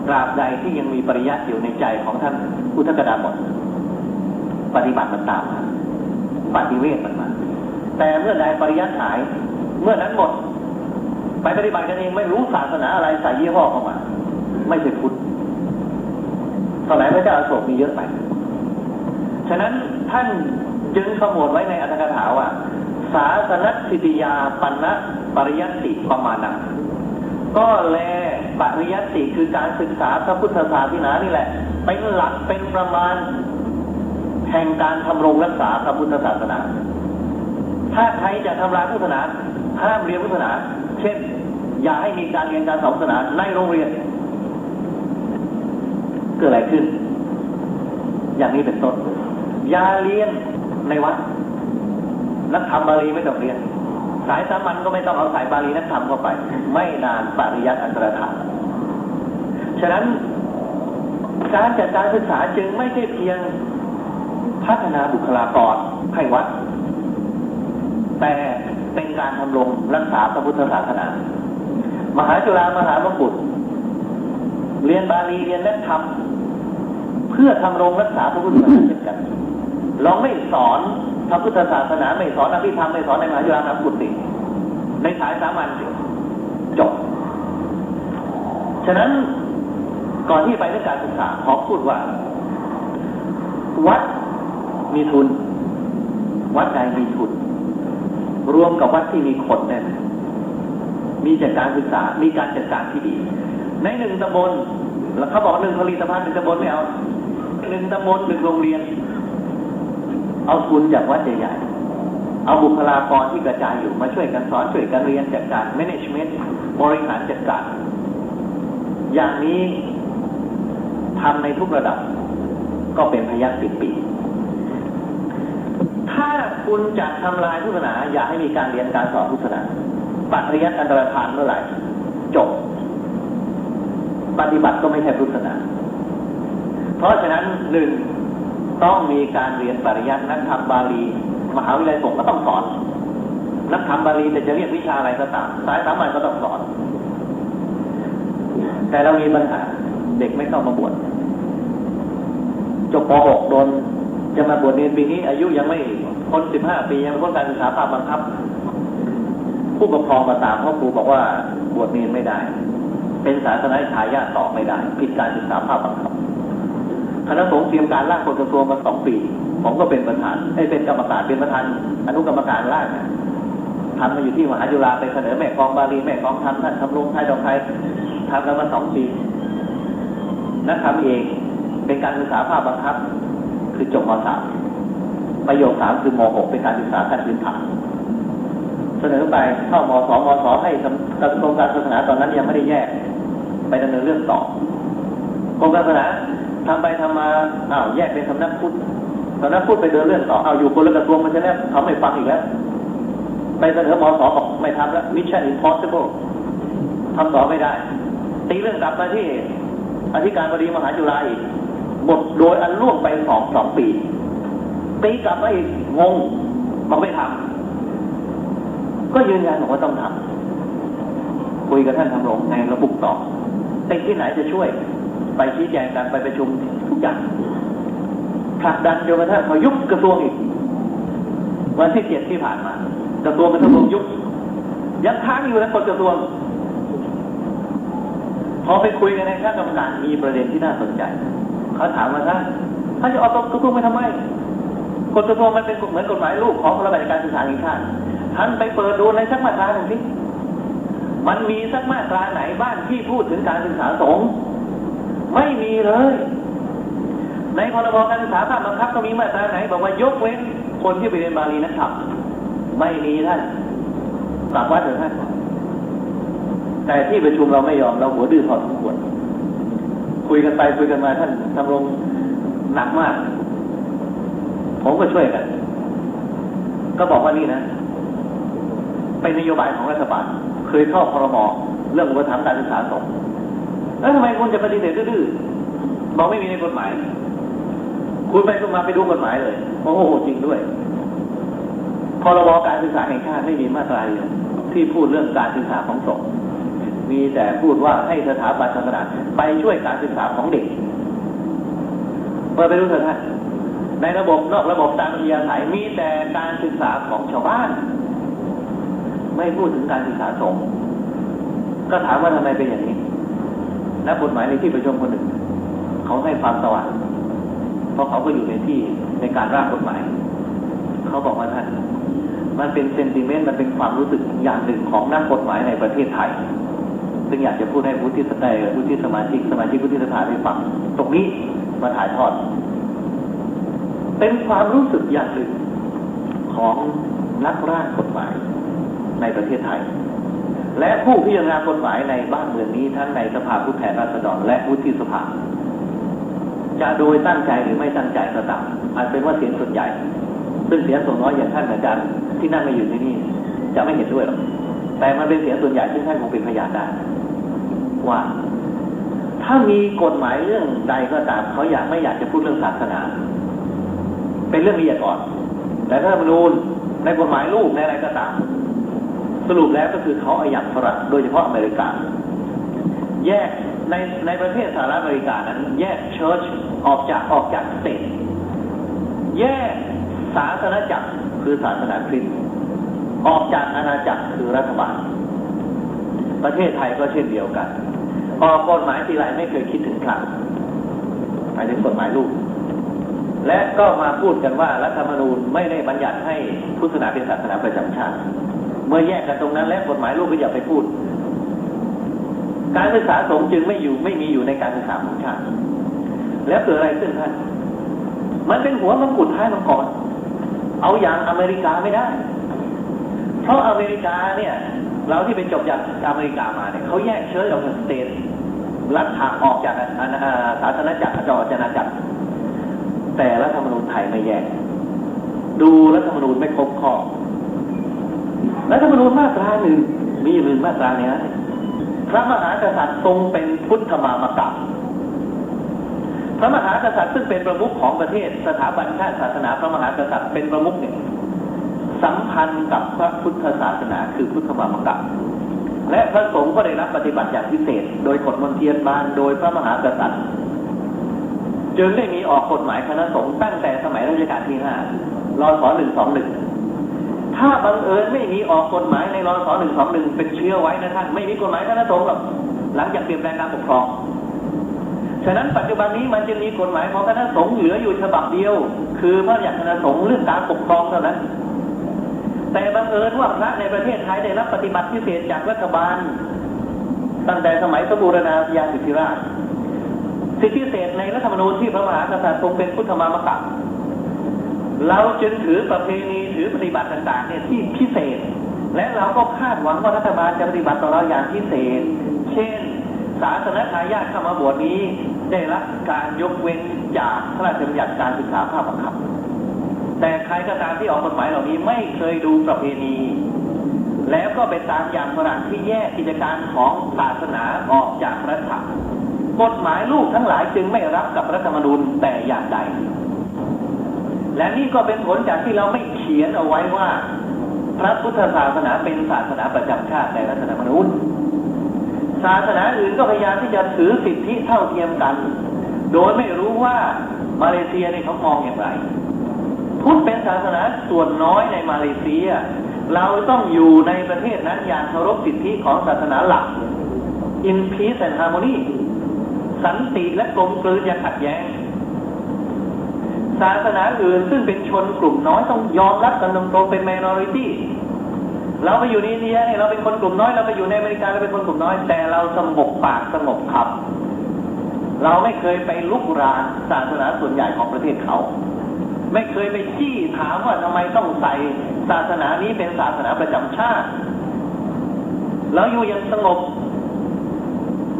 ตราบใดที่ยังมีปริยัติอยู่ในใจของท่านอุทกดาบทปฏิบัติมันตามมาปฏิเวทมันมาแต่เมื่อใดปริยัติหายเมื่อนั้นหมดไปปฏิบัติกันเองไม่รู้ศาสนาอะไรใส่ยี่ห้อเข้ามาไม่ใช่พุทธสมัยพระเจ้าอโศกมีเยอะไปฉะนั้นท่านจึงขมวดไว้ในอัตถกถาว่าศาสนสิทธิยาปันนะปริยัติประมาณก็แลปริยัติคือการศึกษาพระพุทธศาสนานี่แหละเป็นหลักเป็นประมาณแห่งการทำรงรักษาพระพุทธศาสนาถ้าใครจะทำลายพุทธศาสนาห้ามเรียนพุทธศาสนาเช่นอย่าให้มีการเรียนการสอนศาสนาในโรงเรียนเกิดอะไรขึ้นอย่างนี้เป็นต้นอย่าเรียนในวัดนักธรรมบาลีไม่ต้องเรียนสายสามัญก็ไม่ต้องเอาสายบาลีนักธรรมเข้าไปไม่นานปริยัติอันตรธานฉะนั้นการจัดการศึกษาจึงไม่ใช่เพียงพัฒนาบุคลากรให้วัดแต่เป็นการทำรงรักษาพระพุทธศาสนามหาจุฬามหามกุฏเรียนบาลีเรียนนักธรรมเพื่อทำรงรักษาพระพุทธศาสนาเช่นกันเราไม่สอนพระพุทธศาสนาไม่สอนอภิธรรมไม่สอนในมหาจุฬามหามกุฏในสายสามัญจบฉะนั้นก่อนที่ไปเรื่องการศึกษาขอพูดว่าวัดมีทุนวัดใดมีทุนรวมกับวัดที่มีคนเนี่ยมีจัดการศึกษามีการจัดการที่ดีใน1 ตำบลแล้วเขาบอก1 ผลิตภัณฑ์1 ตำบลไม่เอา1 ตำบล1 โรงเรียนเอาทุนจากวัดใหญ่ๆเอาบุคลากรที่กระจายอยู่มาช่วยกันสอนช่วยกันเรียนจัดการ management บริหารจัดการอย่างนี้ทำในทุกระดับก็เป็นพยัคฆ์10 ปีถ้าคุณจะทำลายพุทธศาสนาอย่าให้มีการเรียนการสอนพุทธศาสนาปริยัติอันตรธานเมื่อไหร่จบปฏิบัติก็ไม่ใช่พุทธศาสนาเพราะฉะนั้น1ต้องมีการเรียนปริยัตินักธรรมบาลีมหาวิทยาลัยสงฆ์ก็ต้องสอนนักธรรมบาลีแต่จะเรียกวิชาอะไรก็ตามสายสามัญก็ต้องสอนแต่เรามีปัญหาเด็กไม่เข้ามาบวชจบป .6 โดนจะมาบวชเรียนปีนี้อายุยังไม่พ้น15 ปียังไม่พ้นการศึกษาภาคบังคับผู้ปกครองมาตามเพราะครูบอกว่าบวชเรียนไม่ได้เป็นศาสนาทายาทต่อไม่ได้ผิดการศึกษาภาคบังคับคณะสงฆ์เตรียมการร่างกฎกระทรวงมา2 ปีผมก็เป็นประธานเป็นกรรมการเป็นประธานอนุกรรมการร่างทำมาอยู่ที่มหาจุฬาไปเสนอแม่กองบาลีแม่กองธรรมท่านทำรงไทยดอกไทยทำกันมา2 ปีนักธรรมเองเป็นการศึกษาภาคบังคับคือจบม.3 ประโยค 3คือม.6 เป็นการศึกษาขั้นพื้นฐานเสนอไปเข้าม.2 ม.2 ให้กระทรวงการศาสนาตอนนั้นยังไม่ได้แยกไปดำเนินเรื่องต่อกรมการศาสนาทำไปทำมาแยกเป็นสำนักพุทธสำนักพุทธไปเดินเรื่องต่ออยู่คนละกระทรวงมันจะแล้วเขาไม่ฟังอีกแล้วไปเสนอม.2 บอกไม่ทำแล้ว Mission Impossible ทำต่อไม่ได้ตีเรื่องกลับมาที่อธิการบดีมหาจุฬาอีกหมดโดยอันล่วงไป2 ปีตีกลับมาอีกงงมันไม่ทำก็ยืนยันบอกว่าต้องทำคุยกับท่านทำรงในระบุต่อติดที่ไหนจะช่วยไปชี้แจงกันไปประชุมทุกอย่างผลักดันจนกระทั่งเขายุบกระทรวงอีกวันที่7ที่ผ่านมากระทรวงเป็นกระทรวงยุบยังค้างอยู่ในกฎกระทรวงพอไปคุยกันในคณะกรรมการมีประเด็นที่น่าสนใจเขาถามว่าท่านจะออกกระทรวงไปทำไมกฎกระทรวงมันเป็นเหมือนกฎหมายลูกของพระราชการศึกษาแห่งชาติท่านไปเปิดดูในสักมาตราหนึ่งสิมันมีสักมาตราไหนบ้างที่พูดถึงการศึกษาสงฆ์ไม่มีเลยในพรบการศึกษาภาคบังคับก็มีมาตราไหนบอกว่ายกเว้น คนที่ไปเรียนบาลีนักธรรมไม่มีท่านกลับวัดเถอะท่านแต่ที่ประชุมเราไม่ยอมเราหัวดื้อพอสมควรคุยกันไปคุยกันมาท่านทำลงหนักมากผมก็ช่วยกันก็บอกว่านี่นะเป็นนโยบายของรัฐบาลเคยเข้าพรม.เรื่องอุปถัมภ์การศึกษาสงฆ์แล้วทำไมคุณจะปฏิเสธดื้อๆบอกไม่มีในกฎหมายคุณไปคุณมาไปดูกฎหมายเลยโอ้โหจริงด้วยพรบการศึกษาแห่งชาติไม่มีมาตราเดียวที่พูดเรื่องการศึกษาของสงฆ์มีแต่พูดว่าให้สถาบันศาสนาไปช่วยการศึกษาของเด็กเปิดไปดูเถอะท่านในระบบนอกระบบตามอัธยาศัยมีแต่การศึกษาของชาวบ้านไม่พูดถึงการศึกษาสงฆ์ก็ถามว่าทำไมเป็นอย่างนี้และกฎหมายในที่ประชุมคนหนึ่งเขาให้ความสว่างเพราะเขาก็อยู่ในที่ในการร่างกฎหมายเขาบอกว่าท่านมันเป็นเซนติเมนต์มันเป็นความรู้สึกอย่างหนึ่งของนักกฎหมายในประเทศไทยซึ่งอยากจะพูดให้วุฒิสมาชิกวุฒิสภาได้ฟังตรงนี้มาถ่ายทอดเป็นความรู้สึกอย่างหนึ่งของนักร่างกฎหมายในประเทศไทยและผู้พิจารณากฎหมายในบ้านเมืองนี้ทั้งในสภาผู้แทนราษฎรและวุฒิสภาจะโดยตั้งใจหรือไม่ตั้งใจก็ตามอาจเป็นว่าเสียงส่วนใหญ่ซึ่งเสียงส่วนน้อยอย่างท่านอาจารย์ที่นั่งมาอยู่ที่นี่จะไม่เห็นด้วยหรอกแต่มันเป็นเสียงส่วนใหญ่ซึ่งท่านคงเป็นพยานได้ว่าถ้ามีกฎหมายเรื่องใดก็ตามเขาไม่อยากจะพูดเรื่องศาสนาเป็นเรื่องละเอียดอ่อนแต่ถ้ารัฐธรรมนูญในกฎหมายลูกในอะไรก็ตามสรุปแล้วก็คือเขาเอาอย่างฝรั่งโดยเฉพาะอเมริกาแยกในประเทศสหรัฐอเมริกานั้นแยกเชิร์ชออกจากสเตทแยกศาสนาจักรคือศาสนาคริสต์ออกจากอาณาจักรคือรัฐบาลประเทศไทยก็เช่นเดียวกันออกกฎหมายทีไรไม่เคยคิดถึงใครหมายถึงกฎหมายลูกและก็มาพูดกันว่ารัฐธรรมนูญไม่ได้บัญญัติให้พุทธศาสนาเป็นศาสนาประจำชาติเมื่อแยกกันตรงนั้นและกฎหมายลูกก็อย่าไปพูดการศึกษาสงฆ์จึงไม่มีอยู่ในการศึกษาของชาติแล้วเกิดอะไรขึ้นท่านมันเป็นหัวมังกรท้ายมังกรเอาอย่างอเมริกาไม่ได้เพราะอเมริกาเนี่ยเราที่ไปจบจากอเมริกามาเนี่ยเขาแยกเชื้อออกจากสเตทรัฐออกจากศาสนาจักรออกจากอาณาจักรแต่รัฐธรรมนูญไทยไม่แยกดูรัฐธรรมนูญไม่ครบข้อรัฐธรรมนูญมาตราหนึ่งมีอยู่หนึ่งมาตราเนี้ยพระมหากษัตริย์ทรงเป็นพุทธมามกะพระมหากษัตริย์ซึ่งเป็นประมุขของประเทศสถาบันชาติศาสนาพระมหากษัตริย์เป็นประมุขเนี่ยสัมพันธ์กับพระพุทธศาสนาคือพุทธมามกะและพระสงฆ์ก็ได้รับปฏิบัติอย่างพิเศษโดยกฎมนเทียนบานโดยพระมหากษัตริย์จึงได้มีออกกฎหมายคณะสงฆ์ตั้งแต่สมัยรัชกาลที่5 รศ. 121ถ้าบังเอิญไม่มีออกกฎหมายในรศ. 121เป็นเชื้อไว้นะท่านไม่มีกฎหมายคณะสงฆ์หรอกหลังจากเปลี่ยนแปลงการปกครองฉะนั้นปัจจุบันนี้มันจะมีกฎหมายของคณะสงฆ์เหลืออยู่ฉบับเดียวคือพระราชบัญญัติคณะสงฆ์เรื่องการปกครองเท่านั้นแต่บังเอิญว่าพระในประเทศไทยได้รับปฏิบัติพิเศษจากรัฐบาลตั้งแต่สมัยพระบูรณาญาสิทธิราชสิทธิพิเศษในรัฐธรรมนูญที่พระมหากษัตริย์ทรงเป็นพุทธมามกะเราจึงถือประเพณีถือปฏิบัติต่างๆเนี่ยที่พิเศษและเราก็คาดหวังว่ารัฐบาลจะปฏิบัติต่อเราอย่างพิเศษเช่นศาสนทายาทเข้ามาบวชนี้ได้รับการยกเว้นจากพระราชบัญญัติการศึกษาภาคบังคับแต่ใครก็ตามที่ออกกฎหมายเหล่านี้ไม่เคยดูประเพณีแล้วก็ไปตามอย่างฝรั่งที่แยกกิจการของศาสนาออกจากรัฐกฎหมายลูกทั้งหลายจึงไม่รับกับรัฐธรรมนูญแต่อย่างใดและนี่ก็เป็นผลจากที่เราไม่เขียนเอาไว้ว่าพระพุทธศาสนาเป็นศาสนาประจำชาติในรัฐธรรมนูญศาสนาอื่นก็พยายามที่จะถือสิทธิเท่าเทียมกันโดยไม่รู้ว่ามาเลเซียเนี่ยเขามองอย่างไรพุทธเป็นศาสนาส่วนน้อยในมาเลเซียเราต้องอยู่ในประเทศนั้นอย่างเคารพสิทธิของศาสนาหลัก in peace and harmony สันติและกลมกลืนอย่าขัดแย้งศาสนาอื่นซึ่งเป็นชนกลุ่มน้อยต้องยอมรับกันตรงๆเป็น minority เราไปอยู่ในอินเดียเนี่ยเราเป็นคนกลุ่มน้อยเราไปอยู่ในอเมริกาเราเป็นคนกลุ่มน้อยแต่เราสงบปากสงบคำเราไม่เคยไปลุกรานศาสนาส่วนใหญ่ของประเทศเขา ไม่เคยไปจี้ถามว่าทำไมต้องใส่ศาสนานี้เป็นศาสนาประจำชาติแล้วอยู่อย่างสงบ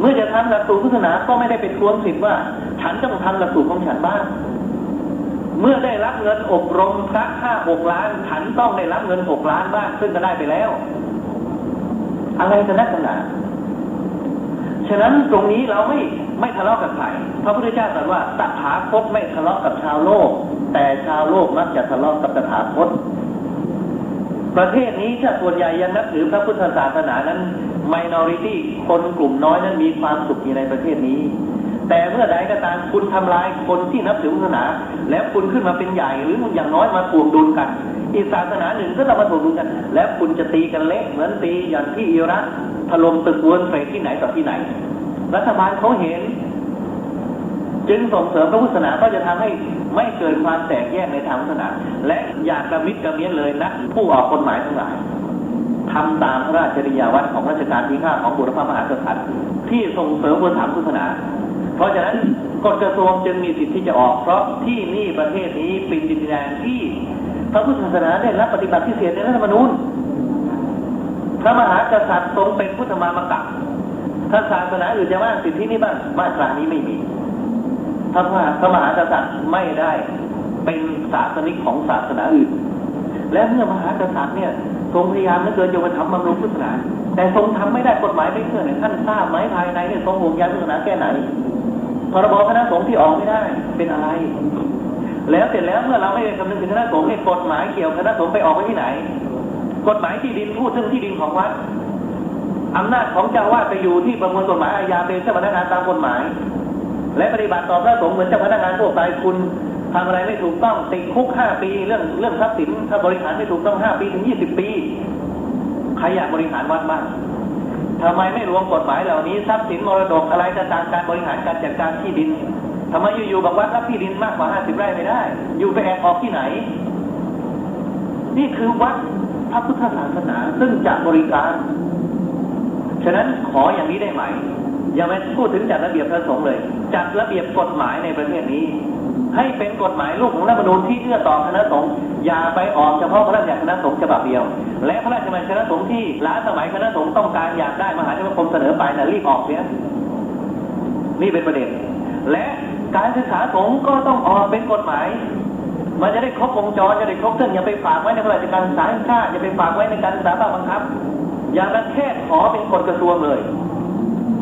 เมื่อจะทำหลักสูตรพุทธศาสนาก็ไม่ได้ไปทวงสิทธิ์ว่าฉันต้องทำหลักสูตรของฉันบ้างเมื่อได้รับเงินอบรมพระ5-6 ล้านฉันต้องได้รับเงิน6 ล้านบ้างซึ่งก็ได้ไปแล้วอะไรจะนักหนาฉะนั้นตรงนี้เราไม่ทะเลาะกับใครพระพุทธเจ้าตรัสว่าตถาคตไม่ทะเลาะกับชาวโลกแต่ชาวโลกมักจะทะเลาะกับตถาคตประเทศนี้ถ้าส่วนใหญ่ยังนับถือพระพุทธศาสนานั้น minority คนกลุ่มน้อยนั้นมีความสุขอยู่ในประเทศนี้แต่เมื่อใดก็ตามคุณทำลายคนที่นับถือศาสนาแล้วคุณขึ้นมาเป็นใหญ่หรืออย่างน้อยมาถ่วงดุลกันอีกศาสนาหนึ่งก็ต้องมาถ่วงดุลกันแล้วคุณจะตีกันเละเหมือนตีอย่างที่อิรักถล่มตึกWorld Tradeที่ไหนต่อที่ไหนรัฐบาลเขาเห็นจึงส่งเสริมพระพุทธศาสนาก็จะทำให้ไม่เกิดความแตกแยกในทางศาสนาและอย่ากระมิดกระเมี้ยนเลยนะผู้ออกกฎหมายทั้งหลายทำตามพระราชจริยวัตรของรัชกาลที่ 5ของบูรพมหากษัตริย์ที่ส่งเสริมบนฐานพุทธศาสนาเพราะฉะนั้นกฎกระทรวงจึงมีสิทธิ์ที่จะออกเพราะที่นี่ประเทศนี้เป็นดินแดนที่พระพุทธศาสนาได้รับปฏิบัติพิเศษในรัฐธรรมนูญพระมหากษัตริย์ทรงเป็นพุทธมามกะถ้าศาสนาอื่นจะว่าสิทธินี้บ้างมาตรานี้ไม่มีพระมหากษัตริย์ไม่ได้เป็นศาสนิกของศาสนาอื่นและเมื่อมหากษัตริย์เนี่ยทรงพยายามเหลือเกินจะมาทำบำรุงพุทธศาสนาแต่ทรงทำไม่ได้กฎหมายไม่เคลื่อนท่านทราบไหมภายในเนี่ยทรงห่วงใยพุทธศาสนาแค่ไหนพรบคณะสงฆ์ที่ออกไม่ได้เป็นอะไรแล้วเสร็จแล้วเมื่อเราไม่ได้คำนึงถึงคณะสงฆ์ให้กฎหมายเกี่ยวคณะสงฆ์ไปออกไว้ที่ไหนกฎหมายที่ดินพูดถึงที่ดินของวัดอำนาจของเจ้าวาดไปอยู่ที่ประมวลกฎหมายอาญาเป็นเจ้าพนักงานตามกฎหมายและปฏิบัติต่อพระสงฆ์เหมือนเจ้าพนักงานทั่วไปคุณทำอะไรไม่ถูกต้องติดคุก5 ปีเรื่องทรัพย์สินถ้าบริหารไม่ถูกต้อง5 ปีถึง20 ปีใครอยากบริหารวัดบ้างทำไมไม่รวมกฎหมายเหล่านี้ทรัพย์สินมรดกอะไรต่างๆการบริหารการจัดการที่ดินทำไมอยู่ๆบอกว่ารับที่ดินมากกว่า50 ไร่ไม่ได้อยู่ไปแอบออกที่ไหนนี่คือวัดพระพุทธศาสนาซึ่งจะบริการฉะนั้นขออย่างนี้ได้ไหมอย่าไปพูดถึงจัดระเบียบพระสงฆ์เลยจัดระเบียบกฎหมายในประเทศนี้ให้เป็นกฎหมายลูกของรัฐธรรมนูญที่เอื้อต่อคณะสงฆ์อย่าไปออกเฉพาะพระราชบัญญัติคณะสงฆ์ฉบับเดียวและพระราชบัญญัติคณะสงฆ์ที่ล้าสมัยคณะสงฆ์ต้องการอยากได้มหาเถรสมาคมเสนอไปนะรีบออกเสียนี่เป็นประเด็นและการศึกษาสงฆ์ก็ต้องออกเป็นกฎหมายมันจะได้ครบวงจรจะได้ครบเส้นอย่าไปฝากไว้ในพระราชการศึกษาแห่งชาติอย่าไปฝากไว้ในการศึกษาภาคบังคับอย่างนั้นแค่ขอเป็นกฎกระทรวงเลย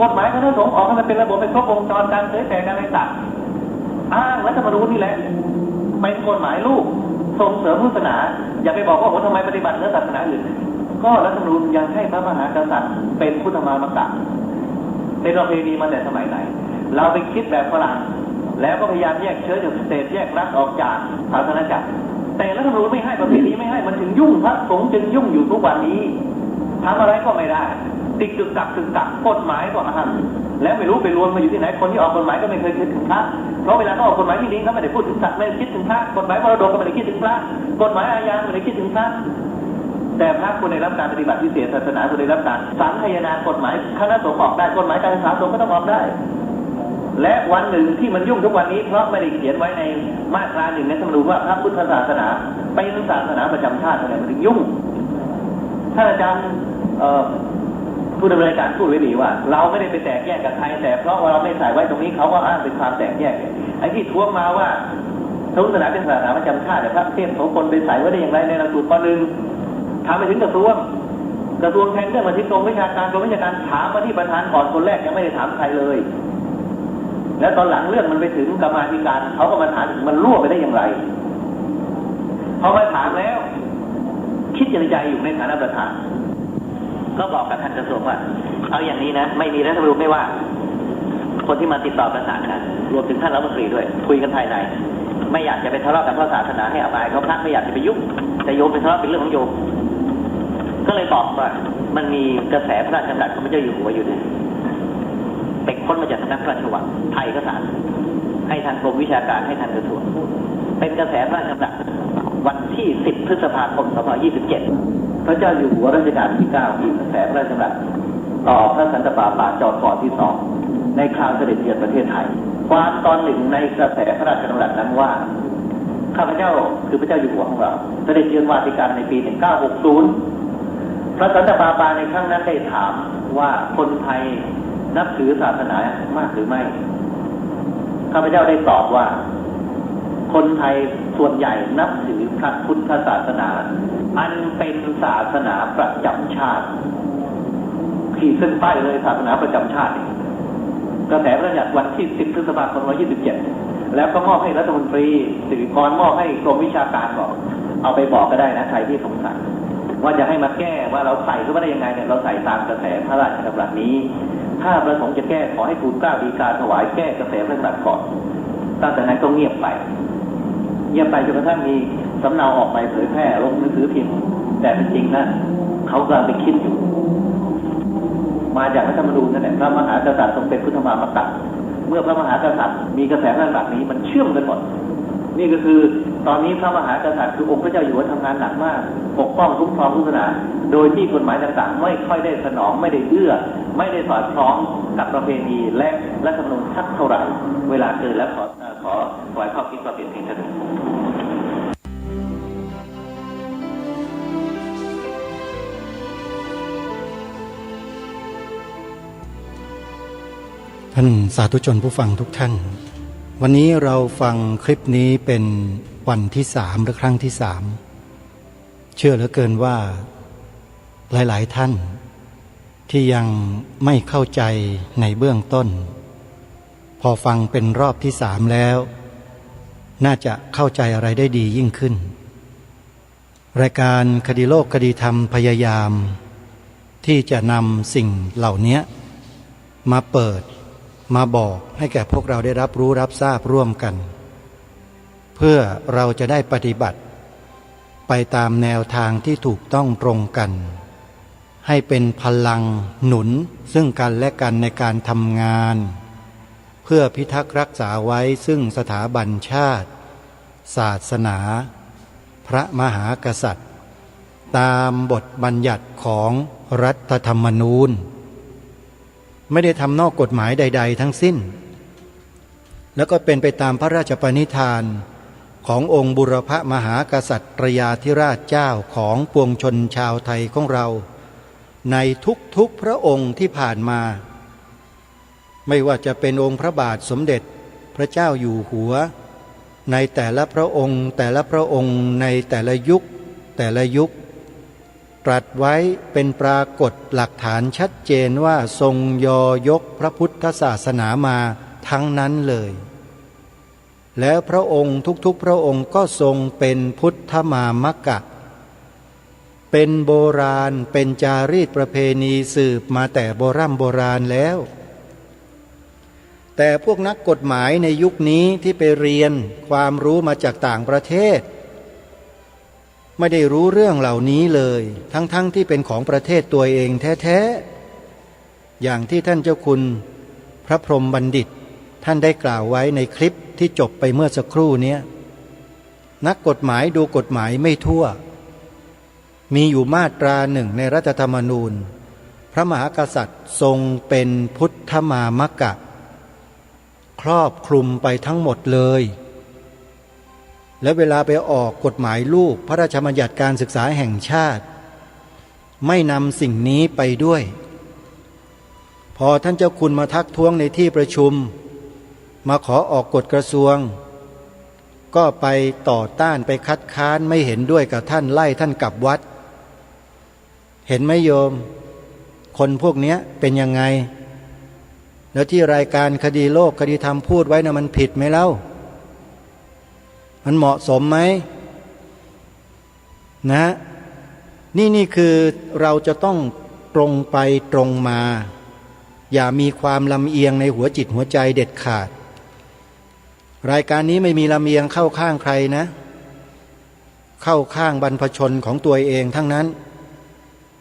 กฎหมายคณะสงฆ์ออกให้มันเป็นระบบเป็นครบวงจรการเผยแผ่การศึกษาอ้างรัฐธรรมนูญนี่แหละเป็นกฎหมายลูกส่งเสริมพุทธศาสนาอย่าไปบอกว่าทำไมปฏิบัติเนื้อศาสนาอื่นก็รัฐธรรมนูญยังให้พระมหากษัตริย์เป็นพุทธมามกะเป็นประเพณีมาแต่สมัยไหนเราไปคิดแบบฝรั่งแล้วก็พยายามแยกเชื้อจากสเตทแยกรัฐออกจากศาสนาจักรแต่รัฐธรรมนูญไม่ให้ประเพณีไม่ให้มันถึงยุ่งพระสงฆ์จึงยุ่งอยู่ทุกวันนี้ทำอะไรก็ไม่ได้ติดกึกกักกฎหมายก็ห้ามแล้วไม่รู้ไปรวมมาอยู่ที่ไหนคนที่ออกกฎหมายก็ไม่เคยคิดถึงพระเพราะเวลาเขาออกกฎหมายที่ดินเขาไม่ได้พูดถึงสัตว์ไม่ได้คิดถึงพระกฎหมายมรดกก็ไม่ได้คิดถึงพระกฎหมายอาญาไม่ได้คิดถึงพระแต่พระคนได้รับการปฏิบัติพิเศษศาสนาคนได้รับการสังคายนากฎหมายคณะสงฆ์ออกได้กฎหมายการศึกษาสงฆ์ก็ต้องออกได้และวันหนึ่งที่มันยุ่งทุกวันนี้เพราะไม่ได้เขียนไว้ในมาตรา1ในรัฐธรรมนูญว่าพระพุทธศาสนาเป็นศาสนาประจำชาติอะไรมันถึงยุ่งท่านอาจารย์ผู้ดำเนินการพูดไว้ดีว่าเราไม่ได้ไปแตกแยกกับใครแต่เพราะว่าเราไม่ใส่ไว้ตรงนี้เขาก็อ้างเป็นความแตกแยกไอ้ที่ท้วงมาว่าศาสนาเป็นศาสนาประจำชาติแต่พระเทศของคนไปใส่ไว้ได้อย่างไรในหลักสูตรข้อหนึ่งทำไปถึงกระทรวงแทนเรื่องมาที่กรมวิชาการถามมาที่ประธานก่อนคนแรกยังไม่ได้ถามใครเลยแล้วตอนหลังเรื่องมันไปถึงกรรมาธิการเขาก็มาถามมันรั่วไปได้อย่างไรพอมาถามแล้วคิดในใจอยู่ในฐานะประธานก็บอกกับท่านกระทรวงว่าเอาอย่างนี้นะไม่มีรัฐธรรมนูญไม่ว่าคนที่มาติดต่อประสานกันรวมถึงท่านรัฐมนตรีด้วยคุยกันภายในไม่อยากจะไปทะเลาะกันเพราะศาสนาให้อภัยเขาพระไม่อยากจะไปยุ่งแต่โยมไปทะเลาะเป็นเรื่องของโยมก็เลยบอกว่ามันมีกระแสพระราชดำรัสของพระเจ้าอยู่หัวอยู่เนี่ยไปค้นมาจากสำนักพระราชวังไทยก็สารให้ทางกรมวิชาการให้ทางกระทรวงเป็นกระแสพระราชดำรัสวันที่10 พฤษภาคม 2527พระเจ้าอยู่หัวรัชกาลที่ 9มีกระแสพระราชดำรัสต่อพระสันตะปาปาจอมที่ 2ในคราวเสด็จเยือนประเทศไทยความตอนหนึ่งในกระแสพระราชดำรัสนั้นว่า ข้าพเจ้าคือพระเจ้าอยู่หัวของเราเสด็จเยือนวาติกันในปี 1960 พระสันตะปาปาในครั้งนั้นได้ถามว่าคนไทยนับถือศาสนามากหรือไม่ข้าพเจ้าได้ตอบว่าคนไทยส่วนใหญ่นับถือพระพุทธศาสนาอันเป็นศาสนาประจำชาติขีดเส้นใต้เลยศาสนาประจำชาติกระแสพระราชบัญญัติวันที่ 10 พฤษภาคม 2527แล้วก็มอบให้รัฐมนตรีสิริพรมอบให้กรมวิชาการบอกเอาไปบอกก็ได้นะใครที่สงสัยว่าจะให้มาแก้ว่าเราใส่เข้ามาได้ยังไงเนี่ยเราใส่ตามกระแสพระราชดำรัสนี้ถ้าประสงค์จะแก้ขอให้ทูลเกล้าฎีกาถวายแก้กระแสพระราชดำรัสก่อนตั้งแต่นั้นก็เงียบไปจนกระทั่งมีสำเนาออกไปเผยแพร่ลงหนังสือพิมพ์แต่เป็นจริงนะเขากำลังไปคิดอยู่มาจากรัฐธรรมนูญนั่นแหละพระมหากษัตริย์ทรงเป็นพุทธมามกะเมื่อพระมหากษัตริย์มีกระแสพระราชดำรัสนี้มันเชื่อมกันหมดนี่ก็คือตอนนี้พระมหากษัตริย์คือองค์พระเจ้าอยู่หัวทำงานหนักมากปกป้องคุ้มครองศาสนาโดยที่กฎหมายต่างๆไม่ค่อยได้สนองไม่ได้เอื้อไม่ได้สอดคล้องกับประเพณีและรัฐธรรมนูญสักเท่าไหร่เวลาเกินแล้วขอปล่อยข้อคิดว่าเป็นเพียงเท่านั้น ท่านสาธุชนผู้ฟังทุกท่านวันนี้เราฟังคลิปนี้เป็นวันที่3หรือครั้งที่3เชื่อเหลือเกินว่าหลายๆท่านที่ยังไม่เข้าใจในเบื้องต้นพอฟังเป็นรอบที่3แล้วน่าจะเข้าใจอะไรได้ดียิ่งขึ้นรายการคดีโลกคดีธรรมพยายามที่จะนำสิ่งเหล่านี้มาเปิดมาบอกให้แก่พวกเราได้รับรู้รับทราบร่วมกันเพื่อเราจะได้ปฏิบัติไปตามแนวทางที่ถูกต้องตรงกันให้เป็นพลังหนุนซึ่งกันและกันในการทำงานเพื่อพิทักษ์รักษาไว้ซึ่งสถาบันชาติศาสนาพระมหากษัตริย์ตามบทบัญญัติของรัฐธรรมนูญไม่ได้ทำนอกกฎหมายใดๆทั้งสิ้นแล้วก็เป็นไปตามพระราชปณิธานขององค์บุรพมหากษัตริยาธิราชเจ้าของปวงชนชาวไทยของเราในทุกๆพระองค์ที่ผ่านมาไม่ว่าจะเป็นองค์พระบาทสมเด็จพระเจ้าอยู่หัวในแต่ละพระองค์ในแต่ละยุคตรัสไว้เป็นปรากฏหลักฐานชัดเจนว่าทรงยกพระพุทธศาสนามาทั้งนั้นเลยแล้วพระองค์ทุกๆพระองค์ก็ทรงเป็นพุทธมามกะเป็นโบราณเป็นจารีตประเพณีสืบมาแต่โบราณแล้วแต่พวกนักกฎหมายในยุคนี้ที่ไปเรียนความรู้มาจากต่างประเทศไม่ได้รู้เรื่องเหล่านี้เลยทั้งที่เป็นของประเทศตัวเองแท้ๆอย่างที่ท่านเจ้าคุณพระพรหมบัณฑิตท่านได้กล่าวไว้ในคลิปที่จบไปเมื่อสักครู่นี้นักกฎหมายดูกฎหมายไม่ทั่วมีอยู่มาตราหนึ่งในรัฐธรรมนูญพระมหากษัตริย์ทรงเป็นพุทธมามกะครอบคลุมไปทั้งหมดเลยและเวลาไปออกกฎหมายลูกพระราชบัญญัติการศึกษาแห่งชาติไม่นำสิ่งนี้ไปด้วยพอท่านเจ้าคุณมาทักท้วงในที่ประชุมมาขอออกกฎกระทรวงก็ไปต่อต้านไปคัดค้านไม่เห็นด้วยกับท่านไล่ท่านกลับวัดเห็นไหมโยมคนพวกนี้เป็นยังไงแล้วที่รายการคดีโลกคดีธรรมพูดไว้นะมันผิดไหมเล่ามันเหมาะสมไหมนะนี่คือเราจะต้องตรงไปตรงมาอย่ามีความลำเอียงในหัวจิตหัวใจเด็ดขาดรายการนี้ไม่มีลำเอียงเข้าข้างใครนะเข้าข้างบรรพชนของตัวเองทั้งนั้น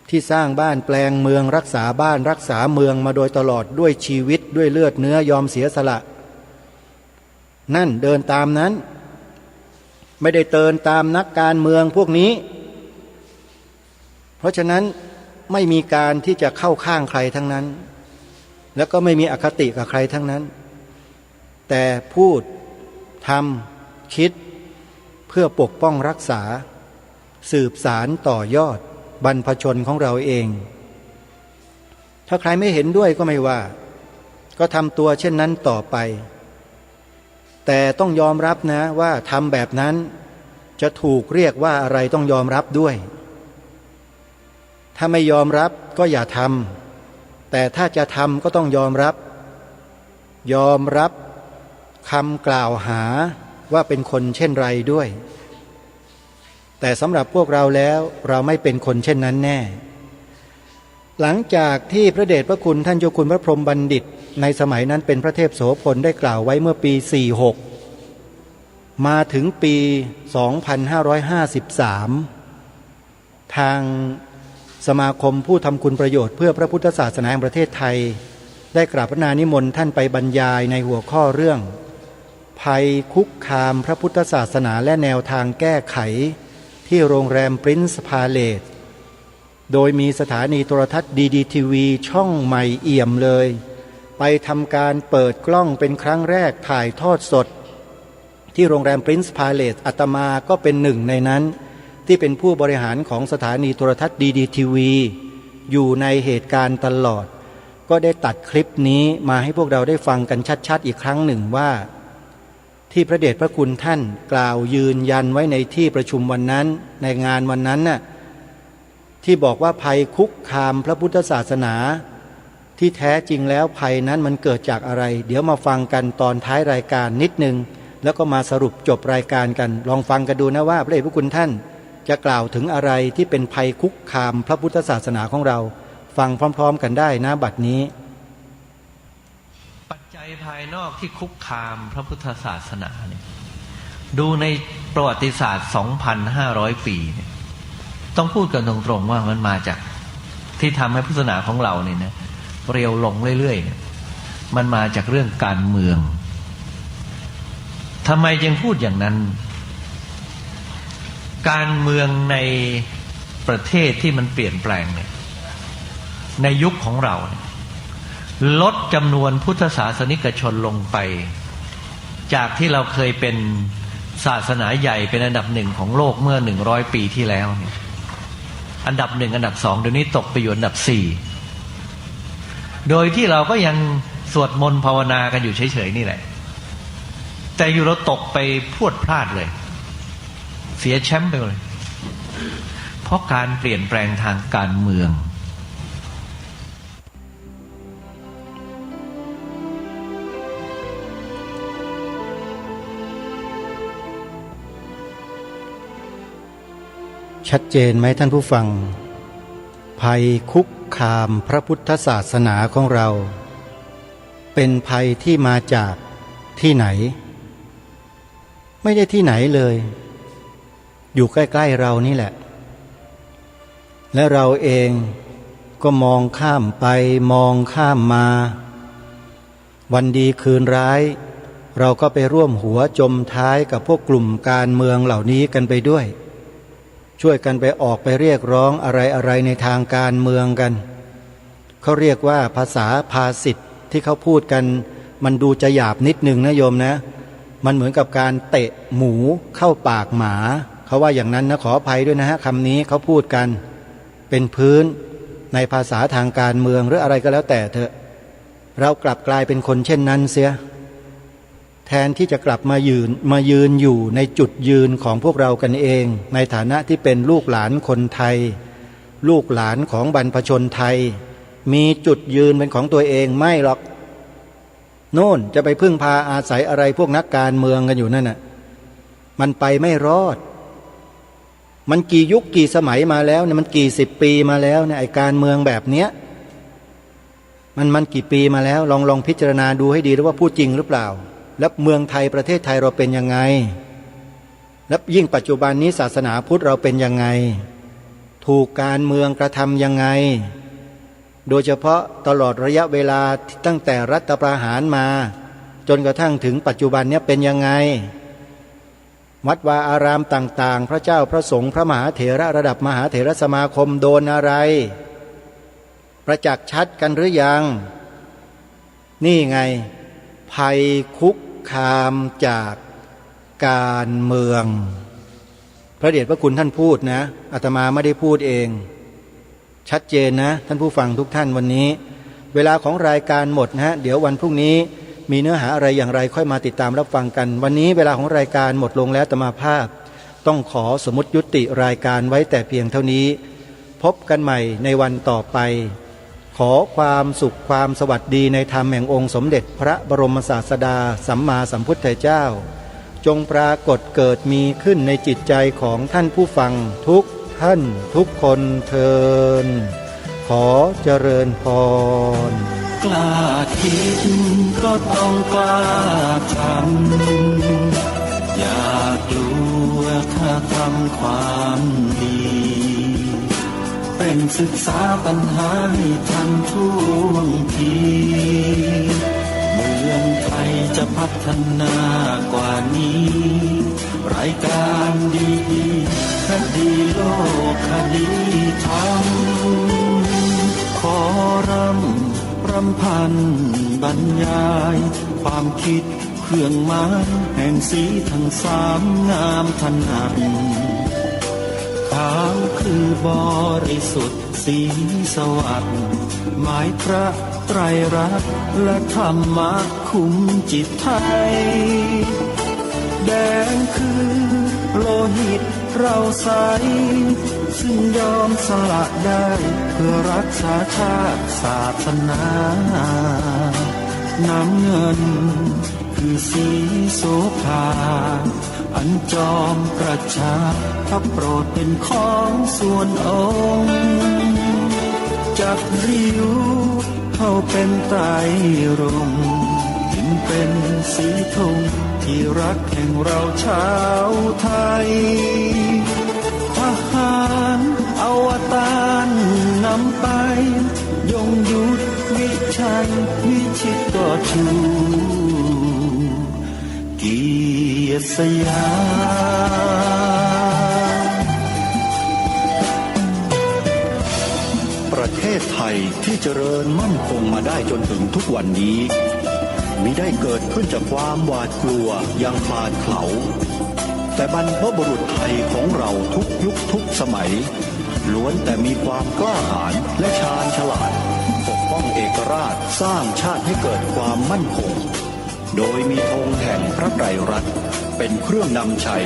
ที่สร้างบ้านแปลงเมืองรักษาบ้านรักษาเมืองมาโดยตลอดด้วยชีวิตด้วยเลือดเนื้อยอมเสียสละนั่นเดินตามนั้นไม่ได้เดินตามนักการเมืองพวกนี้เพราะฉะนั้นไม่มีการที่จะเข้าข้างใครทั้งนั้นแล้วก็ไม่มีอคติกับใครทั้งนั้นแต่พูดทำคิด เพื่อปกป้องรักษาสืบสารต่อยอดบรรพชนของเราเองถ้าใครไม่เห็นด้วยก็ไม่ว่าก็ทำตัวเช่นนั้นต่อไปแต่ต้องยอมรับนะว่าทำแบบนั้นจะถูกเรียกว่าอะไรต้องยอมรับด้วยถ้าไม่ยอมรับก็อย่าทำแต่ถ้าจะทำก็ต้องยอมรับคำกล่าวหาว่าเป็นคนเช่นไรด้วยแต่สำหรับพวกเราแล้วเราไม่เป็นคนเช่นนั้นแน่หลังจากที่พระเดชพระคุณท่านเจ้าคุณพระพรหมบัณฑิตในสมัยนั้นเป็นพระเทพโสพลได้กล่าวไว้เมื่อปี 46มาถึงปี 2553 ทางสมาคมผู้ทำคุณประโยชน์เพื่อพระพุทธศาสนาแห่งประเทศไทยได้กราบพระนิมนต์ท่านไปบรรยายในหัวข้อเรื่องภัยคุกคามพระพุทธศาสนาและแนวทางแก้ไขที่โรงแรมปรินซ์พาเลสโดยมีสถานีโทรทัศน์ดีทีวีช่องใหม่เอี่ยมเลยไปทำการเปิดกล้องเป็นครั้งแรกถ่ายทอดสดที่โรงแรมปรินซ์พาเลสอาตมาก็เป็นหนึ่งในนั้นที่เป็นผู้บริหารของสถานีโทรทัศน์ดีทีวีอยู่ในเหตุการณ์ตลอดก็ได้ตัดคลิปนี้มาให้พวกเราได้ฟังกันชัดๆอีกครั้งหนึ่งว่าที่พระเดชพระคุณท่านกล่าวยืนยันไว้ในที่ประชุมวันนั้นในงานวันนั้นน่ะที่บอกว่าภัยคุกคามพระพุทธศาสนาที่แท้จริงแล้วภัยนั้นมันเกิดจากอะไรเดี๋ยวมาฟังกันตอนท้ายรายการนิดนึงแล้วก็มาสรุปจบรายการกันลองฟังกันดูนะว่าพระเดชพระคุณท่านจะกล่าวถึงอะไรที่เป็นภัยคุกคามพระพุทธศาสนาของเราฟังพร้อมๆกันได้นะบัดนี้ปัจจัยภายนอกที่คุกคามพระพุทธศาสนาเนี่ยดูในประวัติศาสตร์ 2,500 ปีเนี่ยต้องพูดกันตรงๆว่ามันมาจากที่ทำให้พุทธศาสนาของเราเนี่ยนะเรียวลงเรื่อยๆเนี่ยมันมาจากเรื่องการเมืองทำไมจึงพูดอย่างนั้นการเมืองในประเทศที่มันเปลี่ยนแปลงเนี่ยในยุคของเราลดจำนวนพุทธศาสนิกชนลงไปจากที่เราเคยเป็นศาสนาใหญ่เป็นอันดับหนึ่งของโลกเมื่อ100 ปีที่แล้วเนี่ยอันดับ1อันดับ2เดี๋ยวนี้ตกไปอยู่อันดับ4โดยที่เราก็ยังสวดมนต์ภาวนากันอยู่เฉยๆนี่แหละแต่อยู่เราตกไปพรวดพลาดเลยเสียแชมป์ไปเลยเพราะการเปลี่ยนแปลงทางการเมืองชัดเจนไหมท่านผู้ฟังภัยคุกคามพระพุทธศาสนาของเราเป็นภัยที่มาจากที่ไหนไม่ได้ที่ไหนเลยอยู่ใกล้ๆเรานี่แหละและเราเองก็มองข้ามไปมองข้ามมาวันดีคืนร้ายเราก็ไปร่วมหัวจมท้ายกับพวกกลุ่มการเมืองเหล่านี้กันไปด้วยช่วยกันไปออกไปเรียกร้องอะไรในทางการเมืองกันเขาเรียกว่าภาษาภาษิตที่เขาพูดกันมันดูจะหยาบนิดนึงนะโยมนะมันเหมือนกับการเตะหมูเข้าปากหมาเขาว่าอย่างนั้นนะขออภัยด้วยนะฮะคำนี้เขาพูดกันเป็นพื้นในภาษาทางการเมืองหรืออะไรก็แล้วแต่เถอะเรากลับกลายเป็นคนเช่นนั้นเสียแทนที่จะกลับมายืนอยู่ในจุดยืนของพวกเรากันเองในฐานะที่เป็นลูกหลานคนไทยลูกหลานของบรรพชนไทยมีจุดยืนเป็นของตัวเองไม่หรอกโน่นจะไปพึ่งพาอาศัยอะไรพวกนักการเมืองกันอยู่นั่นน่ะมันไปไม่รอดมันกี่ยุคกี่สมัยมาแล้วเนี่ยมันกี่สิบปีมาแล้วเนี่ยไอ้การเมืองแบบเนี้ยมันกี่ปีมาแล้วลองพิจารณาดูให้ดีแล้วว่าพูดจริงหรือเปล่าแล้วเมืองไทยประเทศไทยเราเป็นยังไงแล้วยิ่งปัจจุบันนี้ศาสนาพุทธเราเป็นยังไงถูกการเมืองกระทำยังไงโดยเฉพาะตลอดระยะเวลาตั้งแต่รัฐประหารมาจนกระทั่งถึงปัจจุบันนี้เป็นยังไงวัดวาอารามต่างๆพระเจ้าพระสงฆ์พระมหาเถระระดับมหาเถรสมาคมโดนอะไรประจักษ์ชัดกันหรือยังนี่ไงภัยคุกคามจากการเมือง พระเดชพระคุณท่านพูดนะอาตมาไม่ได้พูดเองชัดเจนนะท่านผู้ฟังทุกท่านวันนี้เวลาของรายการหมดนะฮะเดี๋ยววันพรุ่งนี้มีเนื้อหาอะไรอย่างไรค่อยมาติดตามรับฟังกันวันนี้เวลาของรายการหมดลงแล้วอาตมาภาพต้องขอสมมุติยุติรายการไว้แต่เพียงเท่านี้พบกันใหม่ในวันต่อไปขอความสุขความสวัสดีในธรรมแห่งองค์สมเด็จพระบรมศาสดาสัมมาสัมพุทธเจ้าจงปรากฏเกิดมีขึ้นในจิตใจของท่านผู้ฟังทุกท่านทุกคนเทินขอเจริญพรกล้าคิดก็ต้องกล้าทำอย่ากลัวถ้าทำความดีเป็นศึกษาปัญหาให้ทันท่วงทีเมืองไทยจะพัฒนากว่านี้รายการดีๆคดีโลกคดีธรรมขอรำพันบรรยายความคิดเครื่องหมายแห่งสีทั้งสามงามถนัดขาวคือบริสุทธิ์สีสวัสดิ์หมายพระไตรรัตน์และธรรมะคุ้มจิตไทยแดงคือโลหิตเราใสซึ่งยอมสละได้เพื่อรักษาชาติศาสนาน้ำเงินคือสีโสภาอันจอมประชาพระโปรดเป็นของส่วนองค์จากริ้วเข้าเป็นไตรรงค์จึงเป็นสีธงที่รักแห่งเราชาวไทยทหารอวตารนำไปยงยุทธวิชัยวิชิตก็ชูเกียรติสยามประเทศไทยที่เจริญมั่นคงมาได้จนถึงทุกวันนี้มิได้เกิดขึ้นจากความหวาดกลัวอย่างคลาดเขลาแต่บรรพบุรุษไทยของเราทุกยุคทุกสมัยล้วนแต่มีความกล้าหาญและชาญฉลาดปกป้องเอกราชสร้างชาติให้เกิดความมั่นคงโดยมีธงแห่งพระไตรรัตน์เป็นเครื่องนำชัย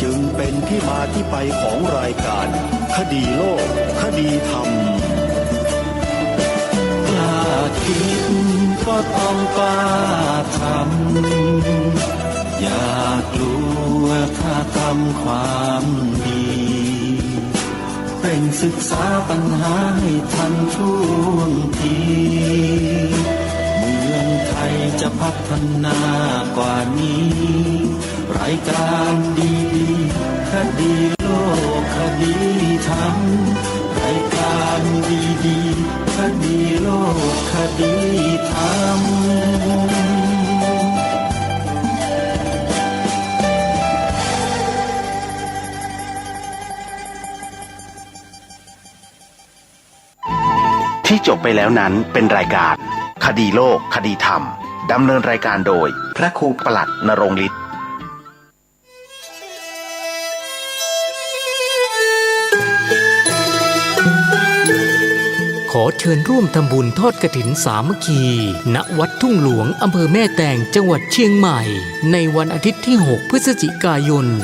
จึงเป็นที่มาที่ไปของรายการคดีโลกคดีธรรมกล้าคิดก็ต้องกล้าทำอย่ากลัวถ้าทำความดีเป็นศึกษาปัญหาให้ทันท่วงทีเมืองไทยจะพัฒนากว่านี้รายการดีๆคดีโลกคดีธรรมรายการดีๆคดีโลกคดีธรรมที่จบไปแล้วนั้นเป็นรายการคดีโลกคดีธรรมดำเนินรายการโดยพระครูปลัดนรงค์ฤทธิ์ขอเชิญร่วมทำบุญทอดกฐินสามัคคีณวัดทุ่งหลวงอำเภอแม่แตงจังหวัดเชียงใหม่ในวันอาทิตย์ที่ 6 พฤศจิกายน